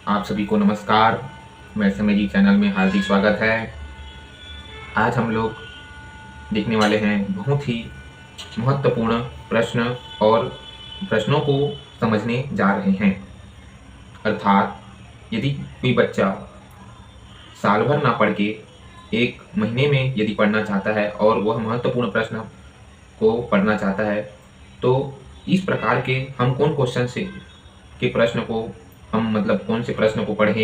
आप सभी को नमस्कार। मैं मेरी चैनल में हार्दिक स्वागत है। आज हम लोग देखने वाले हैं बहुत ही महत्वपूर्ण प्रश्न और प्रश्नों को समझने जा रहे हैं। अर्थात यदि कोई बच्चा साल भर ना पढ़ के एक महीने में यदि पढ़ना चाहता है और वह महत्वपूर्ण प्रश्न को पढ़ना चाहता है, तो इस प्रकार के हम कौन क्वेश्चन से के प्रश्न को हम मतलब कौन से प्रश्न को पढ़ें,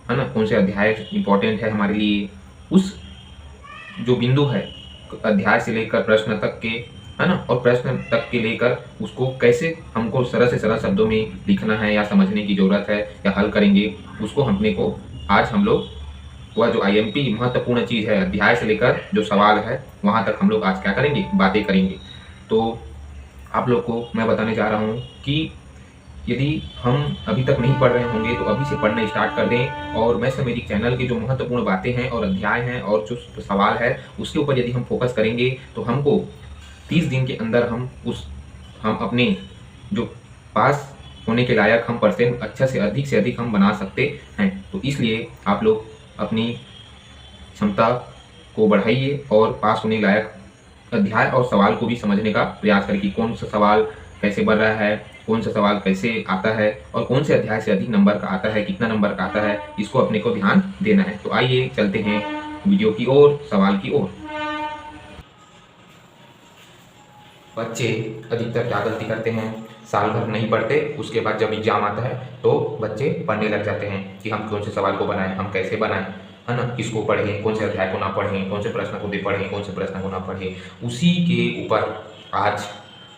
है ना, कौन से अध्याय इम्पोर्टेंट है हमारे लिए, उस जो बिंदु है अध्याय से लेकर प्रश्न तक के, है ना, और प्रश्न तक के लेकर उसको कैसे हमको सरल से सरल शब्दों में लिखना है या समझने की ज़रूरत है या हल करेंगे, उसको अपने को आज हम लोग वह जो आईएमपी महत्वपूर्ण चीज़ है अध्याय से लेकर जो सवाल है वहाँ तक हम लोग आज क्या करेंगे, बातें करेंगे। तो आप लोग को मैं बताने जा रहा हूँ कि यदि हम अभी तक नहीं पढ़ रहे होंगे तो अभी से पढ़ना स्टार्ट कर दें, और मैं सब मेरी चैनल की जो महत्वपूर्ण बातें हैं और अध्याय हैं और जो सवाल है उसके ऊपर यदि हम फोकस करेंगे तो हमको 30 दिन के अंदर हम अपने जो पास होने के लायक हम परसेंट अच्छा से अधिक हम बना सकते हैं। तो इसलिए आप लोग अपनी क्षमता को बढ़ाइए और पास होने लायक अध्याय और सवाल को भी समझने का प्रयास करें कि कौन सा सवाल कैसे बन रहा है, कौन सा सवाल कैसे आता है और कौन से अध्याय से अधिक नंबर का आता है, कितना नंबर का आता है, इसको अपने को ध्यान देना है। तो आइए चलते हैं वीडियो की ओर, सवाल की ओर। बच्चे अधिकतर क्या गलती करते हैं, साल भर नहीं पढ़ते, उसके बाद जब एग्जाम आता है तो बच्चे पढ़ने लग जाते हैं कि हम कौन से सवाल को बनाएं, हम कैसे बनाएं, है ना, किसको पढ़ें, कौन से अध्याय को ना पढ़ें, कौन से प्रश्न को दे पढ़ें, कौन से प्रश्न को ना पढ़ें। उसी के ऊपर आज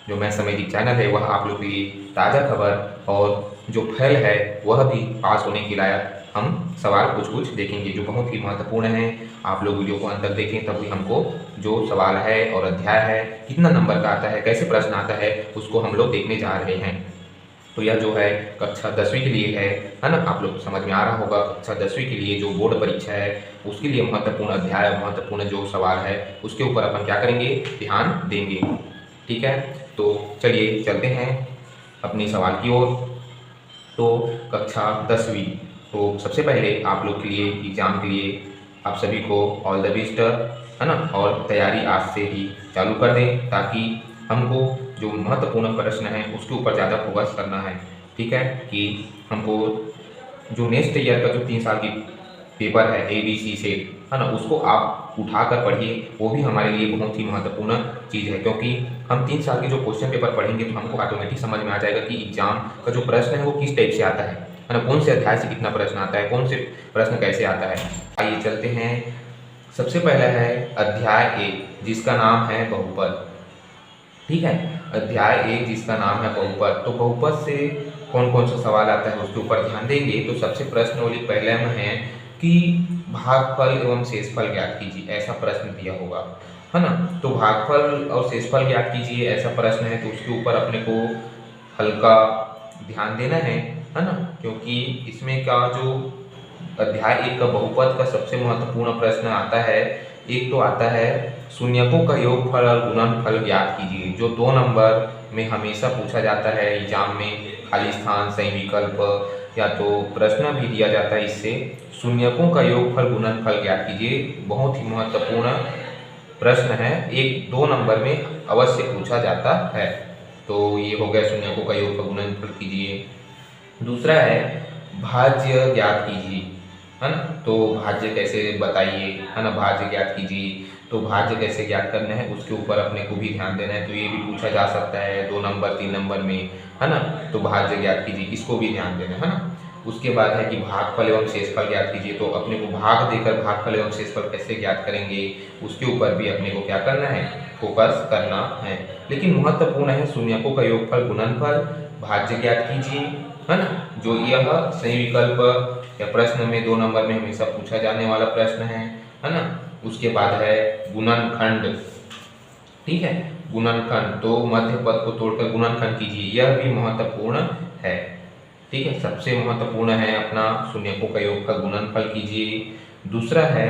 जो मैं समझी चैनल है वह आप लोग के लिए ताज़ा खबर और जो फैल है वह भी पास होने के लायक हम सवाल कुछ देखेंगे जो बहुत ही महत्वपूर्ण है। आप लोग वीडियो को अंत तक देखें, तभी हमको जो सवाल है और अध्याय है कितना नंबर का आता है, कैसे प्रश्न आता है, उसको हम लोग देखने जा रहे हैं। तो यह जो है कक्षा 10वीं के लिए है ना, आप लोग समझ में आ रहा होगा। कक्षा 10वीं के लिए जो बोर्ड परीक्षा है उसके लिए महत्वपूर्ण अध्याय, महत्वपूर्ण जो सवाल है उसके ऊपर अपन क्या करेंगे, ध्यान देंगे। ठीक है, तो चलिए चलते हैं अपने सवाल की ओर। तो कक्षा 10वीं, तो सबसे पहले आप लोग के लिए एग्ज़ाम के लिए आप सभी को ऑल द बेस्ट, है ना, और तैयारी आज से ही चालू कर दें ताकि हमको जो महत्वपूर्ण प्रश्न है उसके ऊपर ज़्यादा फोकस करना है। ठीक है, कि हमको जो नेक्स्ट ईयर का जो 3 साल की पेपर है ABC से, है ना, उसको आप उठा कर पढ़िए, वो भी हमारे लिए बहुत ही महत्वपूर्ण चीज़ है। क्योंकि हम 3 साल के जो क्वेश्चन पेपर पढ़ेंगे तो हमको ऑटोमेटिक समझ में आ जाएगा कि एग्जाम का जो प्रश्न है वो किस टाइप से आता है ना, कौन से अध्याय से कितना प्रश्न आता है, कौन से प्रश्न कैसे आता है। आइए चलते हैं। सबसे पहला है अध्याय 1 जिसका नाम है बहुपद। ठीक है, अध्याय 1 जिसका नाम है बहुपद। तो बहुपद से कौन कौन सा सवाल आता है उसके ऊपर ध्यान देंगे। तो सबसे प्रश्नावली पहले में है कि भागफल एवं शेषफल ज्ञात कीजिए, ऐसा प्रश्न दिया होगा, है ना। तो भागफल और शेषफल ज्ञात कीजिए ऐसा प्रश्न है, तो उसके ऊपर अपने को हल्का ध्यान देना है ना, क्योंकि इसमें का जो अध्याय 1 का बहुपद का सबसे महत्वपूर्ण प्रश्न आता है। एक तो आता है शून्यकों का योगफल और गुणनफल ज्ञात कीजिए, जो 2 नंबर में हमेशा पूछा जाता है एग्जाम में, खाली स्थान, सही विकल्प या तो प्रश्न भी दिया जाता है इससे। शून्यकों का योगफल गुणनफल ज्ञात कीजिए, बहुत ही महत्वपूर्ण प्रश्न है, 1-2 नंबर में अवश्य पूछा जाता है। तो ये हो गया शून्यकों का योगफल गुणनफल कीजिए। दूसरा है भाज्य ज्ञात कीजिए, है ना। तो भाज्य कैसे बताइए, है ना, भाज्य ज्ञात कीजिए। तो भाज्य कैसे ज्ञात करना है उसके ऊपर अपने को भी ध्यान देना है। तो ये भी पूछा जा सकता है 2 नंबर 3 नंबर में, है ना। तो भाज्य ज्ञात कीजिए, इसको भी ध्यान देना है ना। उसके बाद है कि भागफल एवं शेषफल ज्ञात कीजिए। तो अपने को भाग देकर भागफल एवं शेषफल कैसे ज्ञात करेंगे उसके ऊपर भी अपने को क्या करना है, फोकस करना है। लेकिन महत्वपूर्ण है शून्यकों का योगफल गुणनफल, भाज्य ज्ञात कीजिए, है ना, जो यह सही विकल्प या प्रश्न में 2 नंबर में हमेशा पूछा जाने वाला प्रश्न है ना। उसके बाद है गुणनखंड। ठीक है, गुणनखंड, तो मध्य पद को तोड़कर गुणनखंड कीजिए, यह भी महत्वपूर्ण है। ठीक है, सबसे महत्वपूर्ण है अपना शून्यकों का योगफल गुणनफल कीजिए। दूसरा है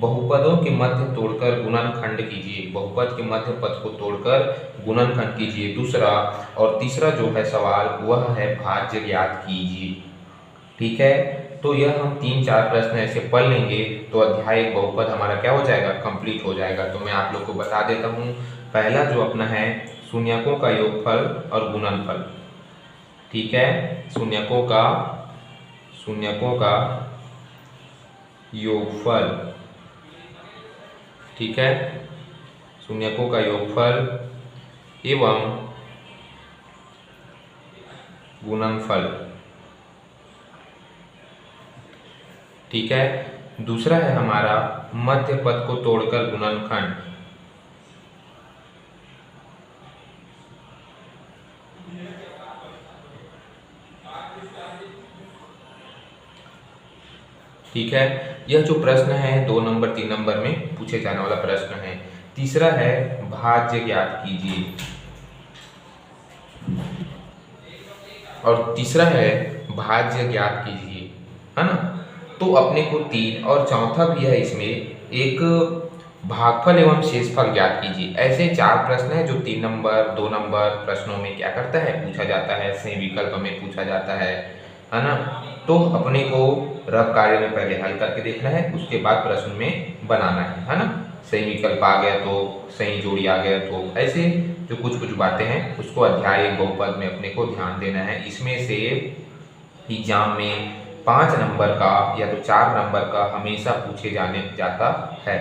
बहुपदों के मध्य तोड़कर गुणनखंड कीजिए, बहुपद के मध्य पद को तोड़कर गुणनखंड कीजिए दूसरा। और तीसरा जो है सवाल वह है भाज्य ज्ञात कीजिए। ठीक है, तो यह हम 3-4 प्रश्न ऐसे पढ़ लेंगे तो अध्याय एक बहुपद हमारा क्या हो जाएगा, कंप्लीट हो जाएगा। तो मैं आप लोग को बता देता हूँ, पहला जो अपना है शून्यकों का योगफल और गुणनफल। ठीक है, शून्यकों का योगफल। ठीक है, शून्यकों का योगफल एवं गुणनफल। ठीक है, दूसरा है हमारा मध्य पद को तोड़कर गुणनखंड। ठीक है, यह जो प्रश्न है 2 नंबर 3 नंबर में पूछे जाने वाला प्रश्न है। तीसरा है भाज्य ज्ञात कीजिए, और तीसरा है भाज्य ज्ञात कीजिए, है ना। तो अपने को 3 और चौथा भी है इसमें एक भागफल एवं शेषफल ज्ञात कीजिए। ऐसे 4 प्रश्न हैं जो 3 नंबर 2 नंबर प्रश्नों में क्या करता है, पूछा जाता है, सही विकल्प में पूछा जाता है ना। तो अपने को रफ कार्य में पहले हल करके देखना है, उसके बाद प्रश्न में बनाना है ना। सही विकल्प आ गया तो, सही जोड़ी आ गया तो, ऐसे जो कुछ कुछ बातें हैं उसको अध्याय एक बहुपद में अपने को ध्यान देना है। इसमें से एग्जाम में 5 नंबर का या तो 4 नंबर का हमेशा पूछे जाता है।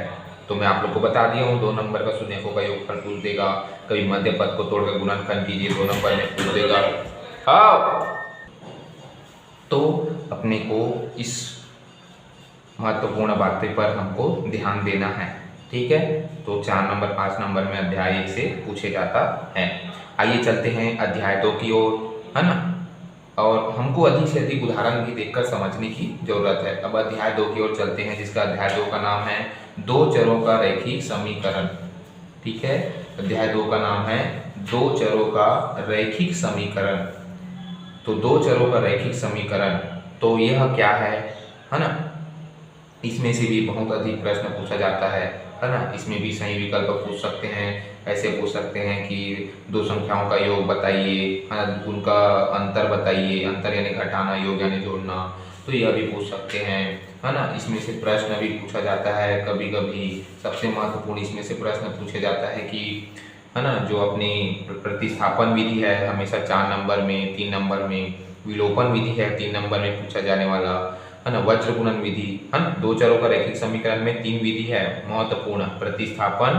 तो मैं आप लोग को बता दिया हूँ, 2 नंबर का शून्यकों का योगफल पूछ देगा, कभी मध्य पद को तोड़कर गुणनखंड कीजिए 2 नंबर में पूछ देगा। हाँ, तो अपने को इस महत्वपूर्ण बातें पर हमको ध्यान देना है। ठीक है, तो 4 नंबर 5 नंबर में अध्याय 1 से पूछे जाता है। आइए चलते हैं अध्याय 2 की ओर, है ना। और हमको अधिक से अधिक उदाहरण भी देखकर समझने की जरूरत है। अब अध्याय 2 की ओर चलते हैं, जिसका अध्याय 2 का नाम है 2 चरों का रैखिक समीकरण। ठीक है, अध्याय 2 का नाम है 2 चरों का रैखिक समीकरण। तो 2 चरों का रैखिक समीकरण, तो यह क्या है ना। इसमें से भी बहुत अधिक प्रश्न पूछा जाता है ना। इसमें भी सही विकल्प पूछ सकते हैं, ऐसे पूछ सकते हैं कि 2 संख्याओं का योग बताइए, है ना, उनका अंतर बताइए, अंतर यानी घटाना, योग यानी जोड़ना, तो यह भी पूछ सकते हैं, है ना। इसमें से प्रश्न भी पूछा जाता है कभी कभी। सबसे महत्वपूर्ण इसमें से प्रश्न पूछा जाता है कि, है ना, जो अपनी प्रतिस्थापन विधि है हमेशा 4 नंबर में, 3 नंबर में, विलोपन विधि है 3 नंबर में पूछा जाने वाला, है ना, वज्र गुणन विधि, है ना। 2 चरों का रैखिक समीकरण में 3 विधि है महत्वपूर्ण, प्रतिस्थापन,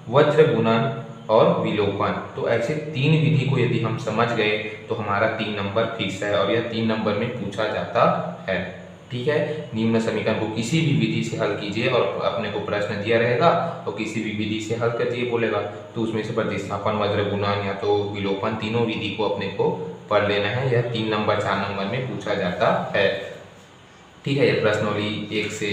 वज्र गुणन और विलोपन। तो ऐसे 3 विधि को यदि हम समझ गए तो हमारा 3 नंबर फिक्स है और यह 3 नंबर में पूछा जाता है। ठीक है, निम्न समीकरण को किसी भी विधि से हल कीजिए और अपने को प्रश्न दिया रहेगा तो किसी भी विधि से हल कीजिए बोलेगा, तो उसमें से प्रतिस्थापन, वज्र गुणन या तो विलोपन, तीनों विधि को अपने को पढ़ लेना है। यह 3 नंबर 4 नंबर में पूछा जाता है। ठीक है, ये प्रश्नोली 1 से,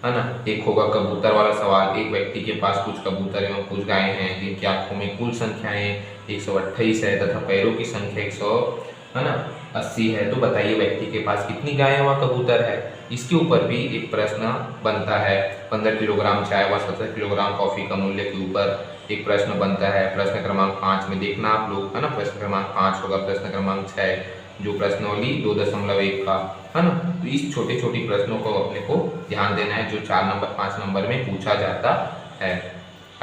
है ना। एक होगा कबूतर वाला सवाल। एक व्यक्ति के पास कुछ कबूतर एवं कुछ गायें हैं, जिनकी आंखों में कुल संख्याएं 128 है तथा पैरों की संख्या 180 है। तो बताइए व्यक्ति के पास कितनी गायें व कबूतर है। इसके ऊपर भी एक प्रश्न बनता है। 15 किलोग्राम चाय व 17 किलोग्राम कॉफी का मूल्य के ऊपर एक प्रश्न बनता है। प्रश्न क्रमांक 5 में देखना आप लोग, है ना। प्रश्न क्रमांक 5 होगा। प्रश्न क्रमांक 6 जो प्रश्नोली 2.1 का, है ना। तो इस छोटे छोटे प्रश्नों को अपने को ध्यान देना है जो 4 नंबर 5 नंबर में पूछा जाता है।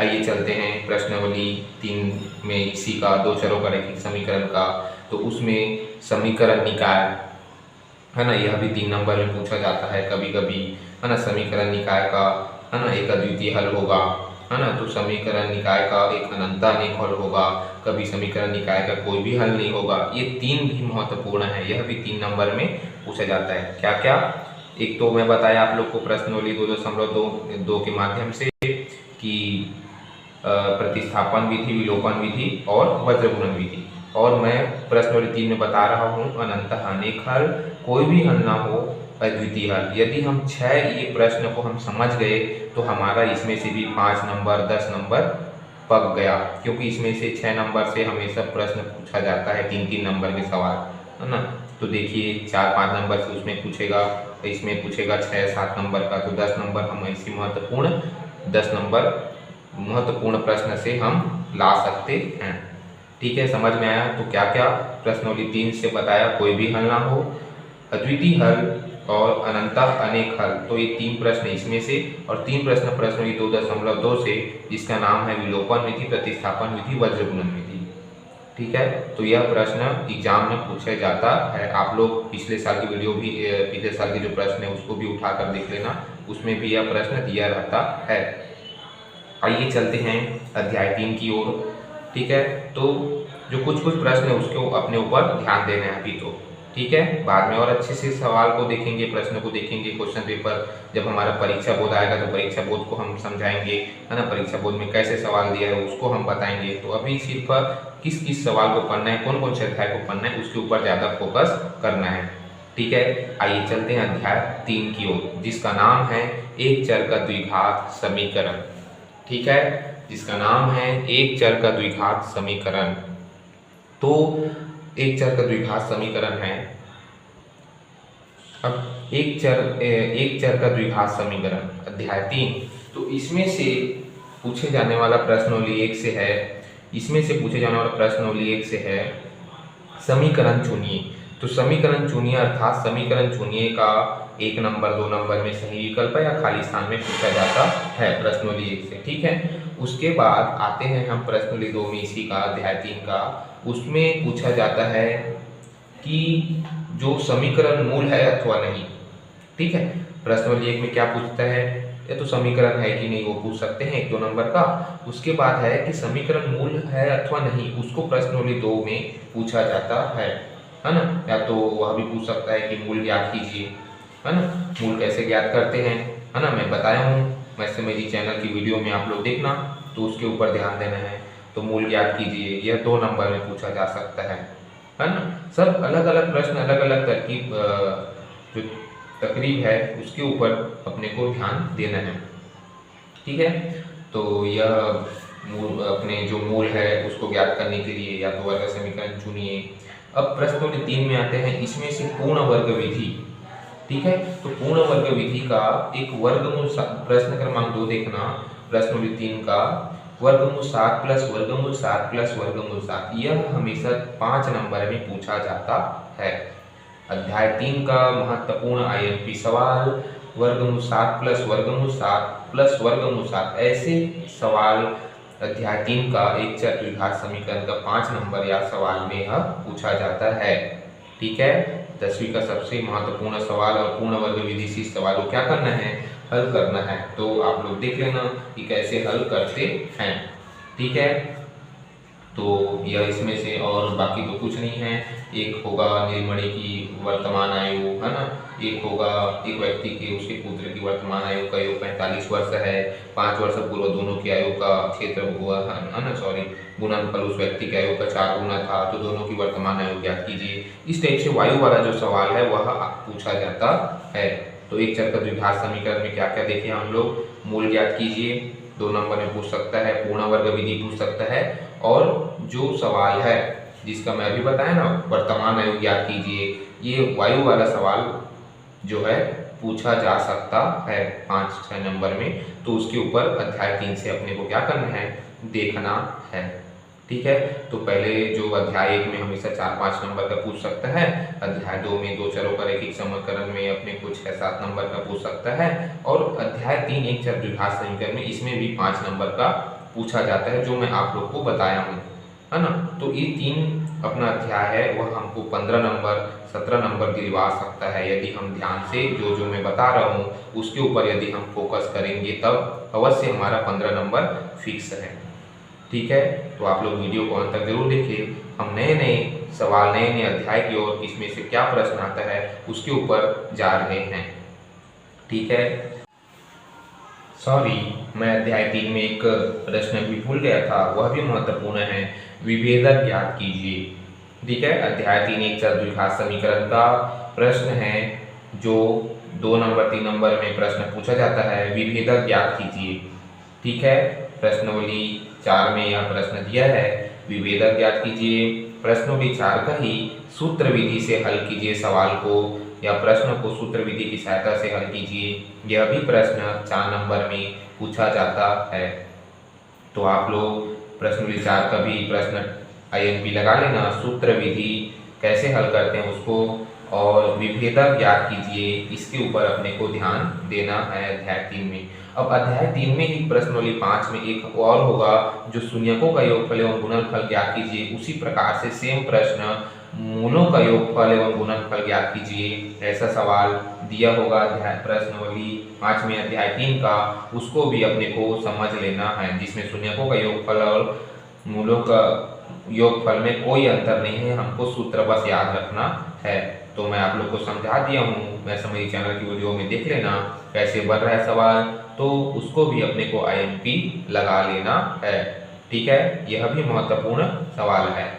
आइए चलते हैं प्रश्नावली 3 में इसी का 2 चरों का रैखिक समीकरण का। तो उसमें समीकरण निकाय, है ना, यह भी 3 नंबर में पूछा जाता है कभी कभी, है ना। समीकरण निकाय का, है ना, एक अद्वितीय हल होगा, है ना। तो समीकरण निकाय का एक अनंता अनेक हल होगा, कभी समीकरण निकाय का कोई भी हल नहीं होगा। ये 3 भी महत्वपूर्ण है, यह भी 3 नंबर में पूछा जाता है। क्या क्या, एक तो मैं बताया आप लोग को प्रश्नोली 2.2 के माध्यम से कि प्रतिस्थापन विधि, विलोपन विधि और वज्र गुणन विधि। और मैं प्रश्नोली 3 में बता रहा हूँ अनंत अनेक हल, कोई भी हल ना हो, अद्वितीय हल। यदि हम 6 ये प्रश्न को हम समझ गए तो हमारा इसमें से भी 5 नंबर 10 नंबर पक गया, क्योंकि इसमें से 6 नंबर से हमेशा प्रश्न पूछा जाता है, 3-3 नंबर के सवाल, है ना। तो देखिए 4-5 नंबर से उसमें पूछेगा, इसमें पूछेगा 6-7 नंबर का, तो 10 नंबर हम ऐसी महत्वपूर्ण 10 नंबर महत्वपूर्ण प्रश्न से हम ला सकते हैं। ठीक है, समझ में आया। तो क्या क्या प्रश्नोली 3 से बताया, कोई भी हल ना हो, अद्वितीय हल और अनंतः अनेक हल। तो ये 3 प्रश्न इसमें से और 3 प्रश्न प्रश्न 2.2 से, जिसका नाम है विलोपन विधि, प्रतिस्थापन विधि, वज्रगुणन विधि। ठीक है, तो यह प्रश्न एग्जाम में पूछा जाता है। आप लोग पिछले साल की वीडियो भी, पिछले साल के जो प्रश्न है उसको भी उठाकर देख लेना, उसमें भी यह प्रश्न दिया रहता है। आइए चलते हैं अध्याय 3 की ओर। ठीक है, तो जो कुछ प्रश्न है उसको अपने ऊपर ध्यान देना है अभी तो। ठीक है, बाद में और अच्छे से सवाल को देखेंगे, प्रश्न को देखेंगे, क्वेश्चन पेपर जब हमारा परीक्षा बोर्ड आएगा तो परीक्षा बोर्ड को हम समझाएंगे, है ना, परीक्षा बोर्ड में कैसे सवाल दिया है उसको हम बताएंगे। तो अभी सिर्फ किस किस सवाल को पढ़ना है, कौन कौन से अध्याय को पढ़ना है, उसके ऊपर ज़्यादा फोकस करना है। ठीक है, आइए चलते हैं अध्याय 3 की ओर, जिसका नाम है एक चर का द्विघात समीकरण। ठीक है, जिसका नाम है एक चर का द्विघात समीकरण। तो एक चर का द्विघात समीकरण है। अब एक चर का द्विघात समीकरण अध्याय 3, तो इसमें से पूछे जाने वाला प्रश्नावली 1 से है, इसमें से पूछे जाने वाला प्रश्नावली 1 से है समीकरण चुनिए। तो समीकरण चुनिए अर्थात समीकरण चुनिए का 1 नंबर 2 नंबर में सही विकल्प है या खाली स्थान में पूछा जाता है प्रश्नावली 1 से। ठीक है, उसके बाद आते हैं हम प्रश्नावली 2 में, इसी का अध्याय 3 का, उसमें पूछा जाता है कि जो समीकरण मूल है अथवा नहीं। ठीक है, प्रश्नावली 1 में क्या पूछता है, या तो समीकरण है कि नहीं वो पूछ सकते हैं 1 2 नंबर का। उसके बाद है कि समीकरण मूल है अथवा नहीं, उसको प्रश्नावली 2 में पूछा जाता है ना। या तो वह भी पूछ सकता है कि मूल ज्ञात कीजिए, है ना, मूल कैसे ज्ञात करते हैं, है ना, मैं बताया हूँ, वैसे मेरी चैनल की वीडियो में आप लोग देखना, तो उसके ऊपर ध्यान देना है। तो मूल ज्ञात कीजिए, यह 2 नंबर में पूछा जा सकता है ना। सब अलग अलग प्रश्न, अलग अलग तरकीब, जो तकरीब है उसके ऊपर अपने को ध्यान देना है। ठीक है, तो यह मूल, अपने जो मूल है उसको ज्ञात करने के लिए या तो वर्ग समीकरण चुनिए। अब प्रश्नावली 3 में आते हैं, इसमें से पूर्ण वर्ग विधि। ठीक है, तो पूर्ण वर्ग विधि का एक वर्गमूल, प्रश्न क्रमांक 2 देखना, प्रश्नावली 3 का वर्गमूल 7 प्लस वर्गमूल 7 प्लस वर्गमूल 7, यह हमेशा 5 नंबर में पूछा जाता है। अध्याय 3 का महत्वपूर्ण IMP सवाल, वर्गमूल 7 प्लस वर्गमूल 7 प्लस वर्गमूल 7, ऐसे सवाल अध्याय 3 का एक चर द्विघात समीकरण का 5 नंबर या सवाल में यह पूछा जाता है। ठीक है, 10वीं का सबसे महत्वपूर्ण सवाल और पूर्ण वर्ग विधि से इस सवाल को क्या करना है, हल करना है। तो आप लोग देख लेना कि कैसे हल करते हैं। ठीक है, तो यह इसमें से, और बाकी तो कुछ नहीं है। एक होगा नीलमणि की वर्तमान आयु, है ना, एक होगा एक व्यक्ति के उसके पुत्र की वर्तमान आयु का योग 45 वर्ष है, 5 वर्ष पूर्व दोनों की आयु का क्षेत्र हुआ है ना, सॉरी, गुणनफल उस व्यक्ति की आयु का 4 गुना था, तो दोनों की वर्तमान आयु ज्ञात कीजिए। इस टाइप से वायु वाला जो सवाल है वह पूछा जाता है। तो एक चर का द्विघात समीकरण में क्या क्या देखे हम लोग, मूल ज्ञात कीजिए 2 नंबर में पूछ सकता है, पूर्ण वर्ग विधि पूछ सकता है, और जो सवाल है जिसका मैं अभी बताया ना, वर्तमान आयु ज्ञात कीजिए, ये वायु वाला सवाल जो है पूछा जा सकता है 5-6 नंबर में। तो उसके ऊपर अध्याय 3 से अपने को क्या करना है, देखना है। ठीक है, तो पहले जो अध्याय 1 में हमेशा 4-5 नंबर का पूछ सकता है, अध्याय 2 में 2 चरों का रैखिक समीकरण में अपने को 6-7 नंबर का पूछ सकता है, और अध्याय 3 एक चर द्विघात समीकरण में इसमें भी 5 नंबर का पूछा जाता है, जो मैं आप लोग को बताया हूँ, है ना। तो ये 3 अपना अध्याय है वह हमको 15 नंबर 17 नंबर दिलवा सकता है, यदि हम ध्यान से जो मैं बता रहा हूँ उसके ऊपर यदि हम फोकस करेंगे तब अवश्य हमारा 15 नंबर फिक्स है। ठीक है, तो आप लोग वीडियो को अंत तक जरूर देखिए। हम नए नए सवाल, नए नए अध्याय की ओर, इसमें से क्या प्रश्न आता है उसके ऊपर जा रहे हैं। ठीक है, सॉरी, मैं अध्याय 3 में एक प्रश्न भी भूल गया था, वह भी महत्वपूर्ण है, विभेदक ज्ञात कीजिए। ठीक है, अध्याय 3 एक चर द्विघात समीकरण का प्रश्न है, जो 2 नंबर 3 नंबर में प्रश्न पूछा जाता है, विभेदक ज्ञात कीजिए। ठीक है, प्रश्नावली 4 में यह प्रश्न दिया है, विभेदक ज्ञात कीजिए। प्रश्नावली 4 का ही सूत्र विधि से हल कीजिए सवाल को, या प्रश्न को सूत्र विधि की सहायता से हल कीजिए। यह भी प्रश्न 4 नंबर में पूछा जाता है। तो आप लोग प्रश्नावली 4 का भी प्रश्न IMP लगा लेना, सूत्र विधि कैसे हल करते हैं उसको और विभेदक ज्ञात कीजिए, इसके ऊपर अपने को ध्यान देना है अध्याय 3 में। अब अध्याय 3 में ही प्रश्नोली 5 में एक और होगा जो शून्यकों का योगफल एवं गुणनफल ज्ञात कीजिए। उसी प्रकार से सेम प्रश्न मूलों का योगफल एवं गुणनफल ज्ञात कीजिए, ऐसा सवाल दिया होगा अध्याय प्रश्नवली 5 में अध्याय 3 का, उसको भी अपने को समझ लेना है, जिसमें शून्यकों का योगफल और मूलों का योगफल में कोई अंतर नहीं है, हमको सूत्र बस याद रखना है। तो मैं आप लोग को समझा दिया हूँ, वैसे मेरी चैनल की वीडियो में देख लेना कैसे बन रहा है सवाल, तो उसको भी अपने को IMP लगा लेना है। ठीक है, यह भी महत्वपूर्ण सवाल है।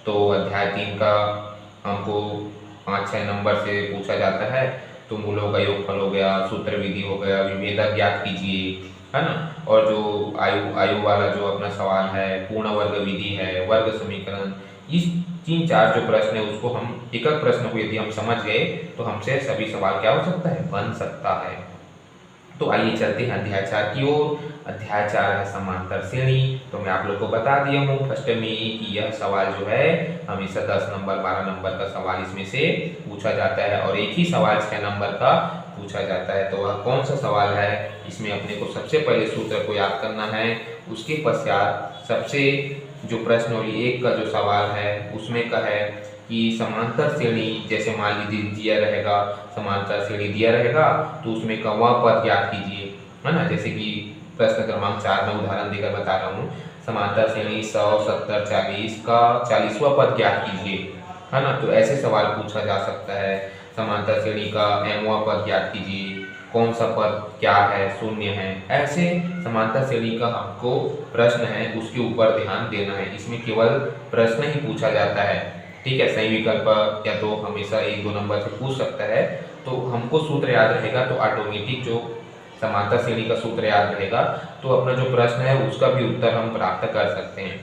तो अध्याय 3 का हमको 5-6 नंबर से पूछा जाता है, तो मूलों का योगफल हो गया, सूत्र विधि हो गया, विभेदक ज्ञात कीजिए, है ना, और जो आयु वाला जो अपना सवाल है, पूर्ण वर्ग विधि है, वर्ग समीकरण, इस 3-4 जो प्रश्न है उसको हम एक एक प्रश्न को यदि हम समझ गए तो हमसे सभी सवाल क्या हो सकता है, बन सकता है। तो आइए चलते हैं अध्याय 4 की ओर। अध्याय 4 है समांतर श्रेणी। तो मैं आप लोग को बता दिया हूँ फर्स्ट में कि यह सवाल जो है हमेशा 10 नंबर 12 नंबर का सवाल इसमें से पूछा जाता है और एक ही सवाल 6 नंबर का पूछा जाता है। तो वह कौन सा सवाल है, इसमें अपने को सबसे पहले सूत्र को याद करना है। उसके पश्चात सबसे जो प्रश्नवली 1 का जो सवाल है उसमें का है कि समांतर श्रेणी, जैसे मान लीजिए दिया रहेगा समांतर श्रेणी दिया रहेगा तो उसमें का वह पद ज्ञात कीजिए, है ना। जैसे कि प्रश्न क्रमांक 4 में उदाहरण देकर बता रहा हूँ, समांतर श्रेणी 100, 70, 40 का 40वां पद ज्ञात कीजिए, है ना। तो ऐसे सवाल पूछा जा सकता है। समांतर श्रेणी का mवां पद ज्ञात कीजिए, कौन सा पद क्या है, शून्य है। ऐसे समांतर श्रेणी का हमको प्रश्न है उसके ऊपर ध्यान देना है। इसमें केवल प्रश्न ही पूछा जाता है, ठीक है। सही विकल्प या तो हमेशा 1-2 नंबर से पूछ सकता है। तो हमको सूत्र याद रहेगा तो ऑटोमेटिक जो समांतर श्रेणी का सूत्र याद रहेगा तो अपना जो प्रश्न है उसका भी उत्तर हम प्राप्त कर सकते हैं।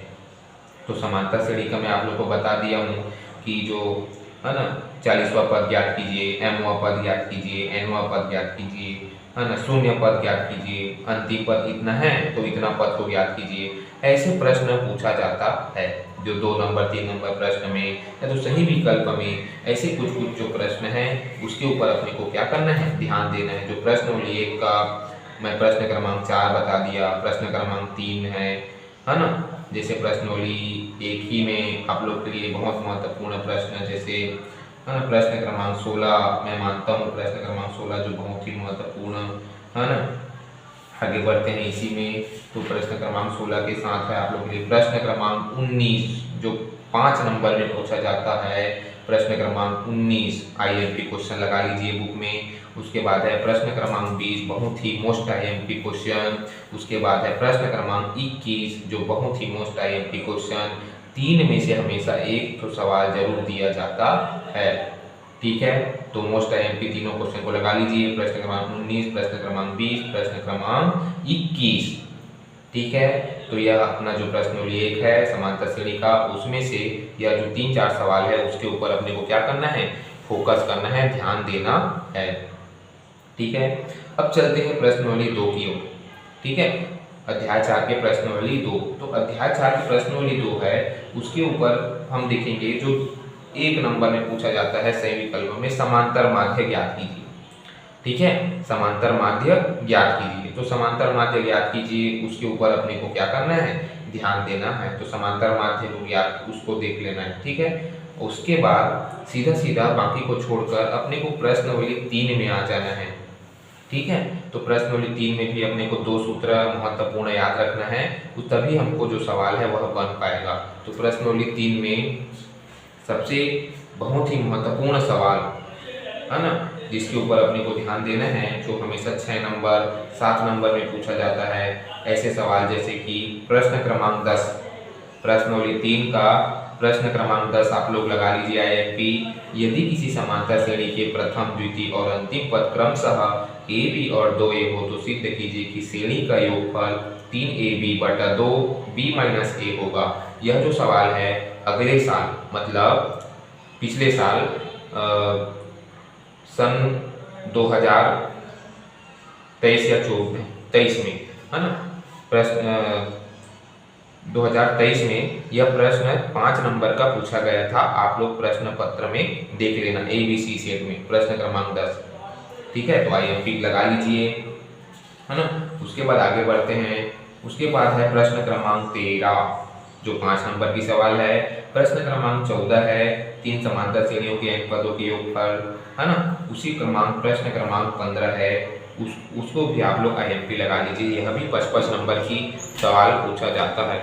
तो समांतर श्रेणी का मैं आप लोग को बता दिया हूँ कि जो है ना 40वां पद ज्ञात कीजिए, mवां पद ज्ञात कीजिए, nवां पद ज्ञात कीजिए, है ना, शून्य पद ज्ञात कीजिए, अंतिम पद इतना है तो इतना पद को ज्ञात कीजिए। ऐसे प्रश्न पूछा जाता है जो 2 नंबर 3 नंबर प्रश्न में या तो सही विकल्प में ऐसे कुछ जो प्रश्न हैं उसके ऊपर अपने को क्या करना है, ध्यान देना है। जो प्रश्नवली 1 का मैं प्रश्न क्रमांक 4 बता दिया, प्रश्न क्रमांक 3 है ना। जैसे प्रश्नवली 1 ही में आप लोग के लिए बहुत महत्वपूर्ण प्रश्न जैसे है ना प्रश्न क्रमांक 16, मैं मानता हूँ प्रश्न क्रमांक 16 जो बहुत ही महत्वपूर्ण है ना। आगे बढ़ते हैं इसी में, तो प्रश्न क्रमांक 16 के साथ है आप लोग के लिए प्रश्न क्रमांक 19 जो 5 नंबर में पूछा जाता है। प्रश्न क्रमांक 19 IMP क्वेश्चन लगा लीजिए बुक में। उसके बाद है प्रश्न क्रमांक 20 बहुत ही मोस्ट IMP क्वेश्चन। उसके बाद है प्रश्न क्रमांक 21 जो बहुत ही मोस्ट IMP क्वेश्चन। 3 में से हमेशा एक तो सवाल जरूर दिया जाता है, ठीक है। तो मोस्ट IMP तीनों क्वेश्चन को लगा लीजिए, प्रश्न क्रमांक 19, प्रश्न क्रमांक 20, प्रश्न क्रमांक 21, ठीक है। तो यह अपना जो प्रश्नवली 1 है समांतर श्रेणी का, उसमें से यह जो 3-4 सवाल है उसके ऊपर अपने को क्या करना है, फोकस करना है, ध्यान देना है, ठीक है। अब चलते हैं प्रश्नवली 2 की ओर, ठीक है। अध्याय 4 के प्रश्नवली 2, तो अध्याय 4 की प्रश्नवली 2 है उसके ऊपर हम देखेंगे जो 1 नंबर में पूछा जाता है सही विकल्प में, समांतर माध्य ज्ञात कीजिए, ठीक है। समांतर माध्य ज्ञात कीजिए, तो समांतर माध्य ज्ञात कीजिए उसके ऊपर अपने को क्या करना है, ध्यान देना है। तो समांतर माध्य को ज्ञात उसको देख लेना है, ठीक है। उसके बाद सीधा सीधा बाकी को छोड़कर अपने को प्रश्नवली 3 में आ जाना है, ठीक है। तो प्रश्नवली 3 में भी अपने को 2 सूत्र महत्वपूर्ण याद रखना है, तो तभी हमको जो सवाल है वह बन पाएगा। तो प्रश्नवली 3 में सबसे बहुत ही महत्वपूर्ण सवाल है ना जिसके ऊपर अपने को ध्यान देना है, जो हमेशा 6 नंबर 7 नंबर में पूछा जाता है। ऐसे सवाल जैसे कि प्रश्न क्रमांक 10, प्रश्नवली 3 का प्रश्न क्रमांक 10 आप लोग लगा लीजिए IMP। यदि किसी समांतर श्रेणी के प्रथम, द्वितीय और अंतिम पद क्रमशः AB और 2A हो तो सिद्ध कीजिए कि श्रेणी का योगफल 3AB बटा 2B माइनस A होगा। यह जो सवाल है अगले साल मतलब पिछले साल सन 2023 या 23 में है ना प्रश्न 2023 में यह प्रश्न 5 नंबर का पूछा गया था। आप लोग प्रश्न पत्र में देख लेना, ABC सेट में प्रश्न क्रमांक 10। ठीक है, तो IMP लगा लीजिए, है ना। उसके बाद आगे बढ़ते हैं। उसके बाद है प्रश्न क्रमांक 13 जो 5 नंबर की सवाल है। प्रश्न क्रमांक 14 है 3 समांतर श्रेणियों के अंक पदों के योगफल, है ना। उसी क्रमांक प्रश्न क्रमांक 15 है, उसको भी आप लोग IMP लगा लीजिए। यह भी 55 नंबर की सवाल पूछा जाता है।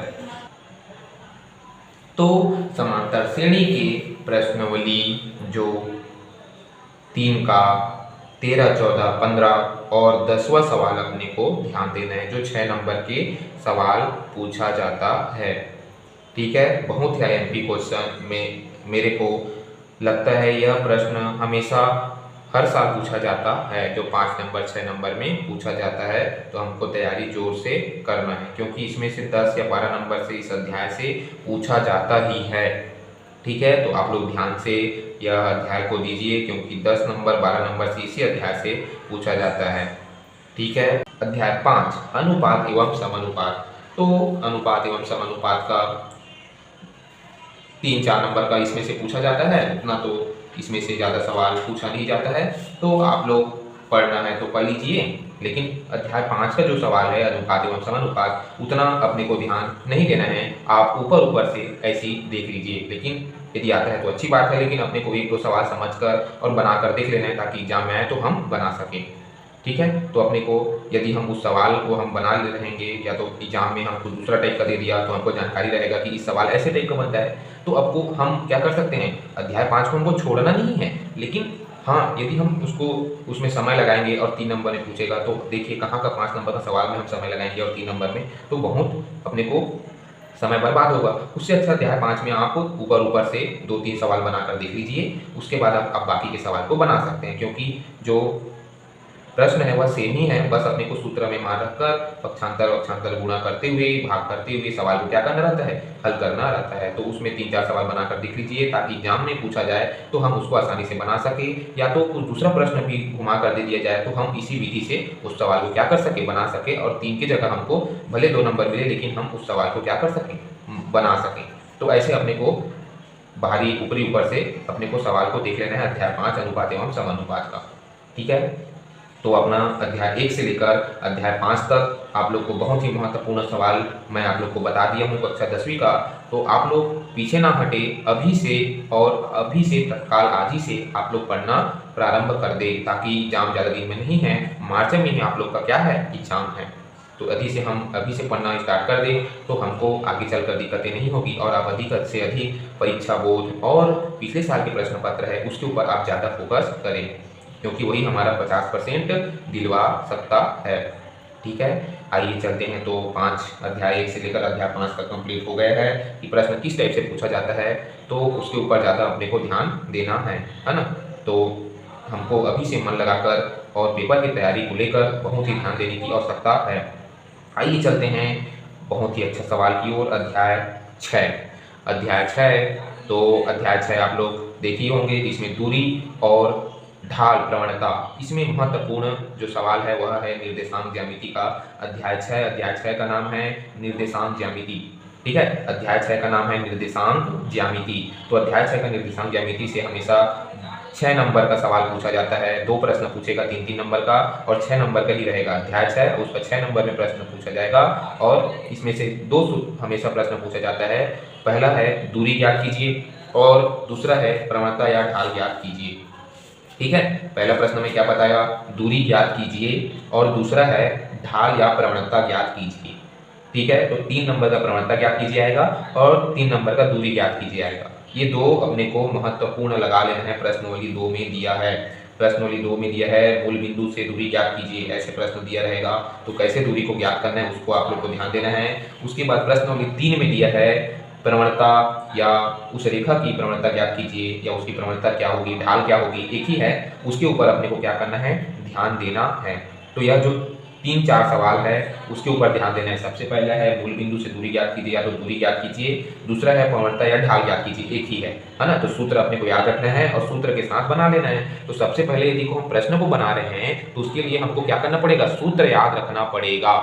तो समांतर श्रेणी के प्रश्नावली जो 3 का 13, 14, 15 और 10वां सवाल अपने को ध्यान देना है, जो 6 नंबर के सवाल पूछा जाता है। ठीक है, बहुत ही IMP क्वेश्चन में मेरे को लगता है यह प्रश्न हमेशा हर साल पूछा जाता है, जो 5 नंबर 6 नंबर में पूछा जाता है। तो हमको तैयारी जोर से करना है, क्योंकि इसमें से 10 या 12 नंबर से इस अध्याय से पूछा जाता ही है। ठीक है, तो आप लोग ध्यान से यह अध्याय को दीजिए, क्योंकि 10 नंबर 12 नंबर से इसी अध्याय से पूछा जाता है। ठीक है, अध्याय 5 अनुपात एवं समानुपात। तो अनुपात एवं समानुपात का 3-4 नंबर का इसमें से पूछा जाता है, उतना तो इसमें से ज़्यादा सवाल पूछा नहीं जाता है। तो आप लोग पढ़ना है तो पढ़ लीजिए, लेकिन अध्याय 5 का जो सवाल है अनुपात एवं समानुपात, उतना अपने को ध्यान नहीं देना है। आप ऊपर ऊपर से ऐसी देख लीजिए, लेकिन यदि आता है तो अच्छी बात है, लेकिन अपने को 1-2 सवाल समझकर और बनाकर देख लेना है, ताकि एग्जाम में आए तो हम बना सकें। ठीक है, तो अपने को यदि हम उस सवाल को हम बना ले रहेंगे, या तो एग्जाम में हमको दूसरा टाइप का दे दिया तो हमको जानकारी रहेगा कि इस सवाल ऐसे टाइप का बनता है, तो आपको हम क्या कर सकते हैं, अध्याय 5 को हमको छोड़ना नहीं है, लेकिन हाँ यदि हम उसको उसमें समय लगाएंगे और 3 नंबर में पूछेगा, तो देखिए कहाँ का 5 नंबर का सवाल में हम समय लगाएंगे और 3 नंबर में, तो बहुत अपने को समय बर्बाद होगा। उससे अच्छा अध्याय 5 में आप ऊपर ऊपर से 2-3 सवाल बनाकर देख लीजिए, उसके बाद आप बाकी के सवाल को बना सकते हैं, क्योंकि जो प्रश्न है वह सेम ही है, बस अपने को सूत्र में मान रखकर पक्षांतर गुणा करते हुए भाग करते हुए सवाल को क्या करना रहता है, हल करना रहता है। तो उसमें 3-4 सवाल बनाकर देख लीजिए, ताकि एग्जाम में पूछा जाए तो हम उसको आसानी से बना सके, या तो कुछ दूसरा प्रश्न भी घुमा कर दे दिया जाए तो हम इसी विधि से उस सवाल को क्या कर सके, बना सके, और 3 की जगह हमको भले 2 नंबर मिले, लेकिन हम उस सवाल को क्या कर सकें, बना सकें। तो ऐसे अपने को बाहरी ऊपरी ऊपर से अपने को सवाल को देख लेना है अध्याय 5 अनुपात एवं समानुपात का। ठीक है, तो अपना अध्याय 1 से लेकर अध्याय 5 तक आप लोग को बहुत ही महत्वपूर्ण सवाल मैं आप लोग को बता दिया हूँ कक्षा 10वीं का। तो आप लोग पीछे ना हटे, अभी से और अभी से तत्काल आज ही से आप लोग पढ़ना प्रारंभ कर दे, ताकि एग्जाम ज़्यादा दिन में नहीं है, मार्च में ही आप लोग का क्या है, एग्जाम है। तो अभी से पढ़ना स्टार्ट कर दें तो हमको आगे चलकर दिक्कतें नहीं होगी, और आप अधिक से अधिक परीक्षा बोर्ड और पिछले साल के प्रश्न पत्र है उसके ऊपर आप ज़्यादा फोकस करें, क्योंकि वही हमारा 50% दिलवा सकता है। ठीक है, आइए चलते हैं। तो 5 अध्याय 1 से लेकर अध्याय 5 तक कंप्लीट हो गया है कि प्रश्न किस टाइप से पूछा जाता है, तो उसके ऊपर ज़्यादा अपने को ध्यान देना है ना। तो हमको अभी से मन लगाकर और पेपर की तैयारी को लेकर बहुत ही ध्यान देने की आवश्यकता है। आइए चलते हैं बहुत ही अच्छा सवाल की ओर, अध्याय 6। अध्याय 6, तो अध्याय 6 आप लोग देखे होंगे, जिसमें दूरी और ढाल प्रवणता, इसमें महत्वपूर्ण जो सवाल है वह है निर्देशांक ज्यामिति का। अध्याय 6 का नाम है निर्देशांक ज्यामिति। ठीक है, अध्याय 6 का नाम है निर्देशांक ज्यामिति। तो अध्याय 6 का निर्देशांक ज्यामिति से हमेशा 6 नंबर का सवाल पूछा जाता है। 2 प्रश्न पूछेगा 3-3 नंबर का, और 6 नंबर का ही रहेगा अध्याय 6, उसका 6 नंबर में प्रश्न पूछा जाएगा। और इसमें से 2 हमेशा प्रश्न पूछा जाता है। पहला है दूरी ज्ञात कीजिए, और दूसरा है प्रवणता या ढाल ज्ञात कीजिए। ठीक है, पहला प्रश्न में क्या बताया, दूरी ज्ञात कीजिए, और दूसरा है ढाल या प्रवणता ज्ञात कीजिए। ठीक है, तो 3 नंबर का प्रवणता ज्ञात कीजिए आएगा, और 3 नंबर का दूरी ज्ञात कीजिए आएगा। ये 2 अपने को महत्वपूर्ण लगा लेना है, प्रश्नावली 2 में दिया है। प्रश्नावली 2 में दिया है मूल बिंदु से दूरी ज्ञात कीजिए, ऐसे प्रश्न दिया रहेगा। तो कैसे दूरी को ज्ञात करना है उसको आप लोग को ध्यान देना है। उसके बाद प्रश्नावली 3 में दिया है प्रवणता या उस रेखा की प्रवणता ज्ञात कीजिए, या उसकी प्रवणता क्या होगी, ढाल क्या होगी, एक ही है, उसके ऊपर अपने को क्या करना है, ध्यान देना है। तो यह जो 3-4 सवाल है उसके ऊपर ध्यान देना है। सबसे पहला है मूल बिंदु से दूरी ज्ञात कीजिए, या तो दूरी ज्ञात कीजिए, दूसरा है प्रवणता या ढाल ज्ञात कीजिए, एक ही है ना। तो सूत्र अपने को याद रखना है और सूत्र के साथ बना लेना है। तो सबसे पहले यदि हम प्रश्न को बना रहे हैं तो उसके लिए हमको क्या करना पड़ेगा, सूत्र याद रखना पड़ेगा।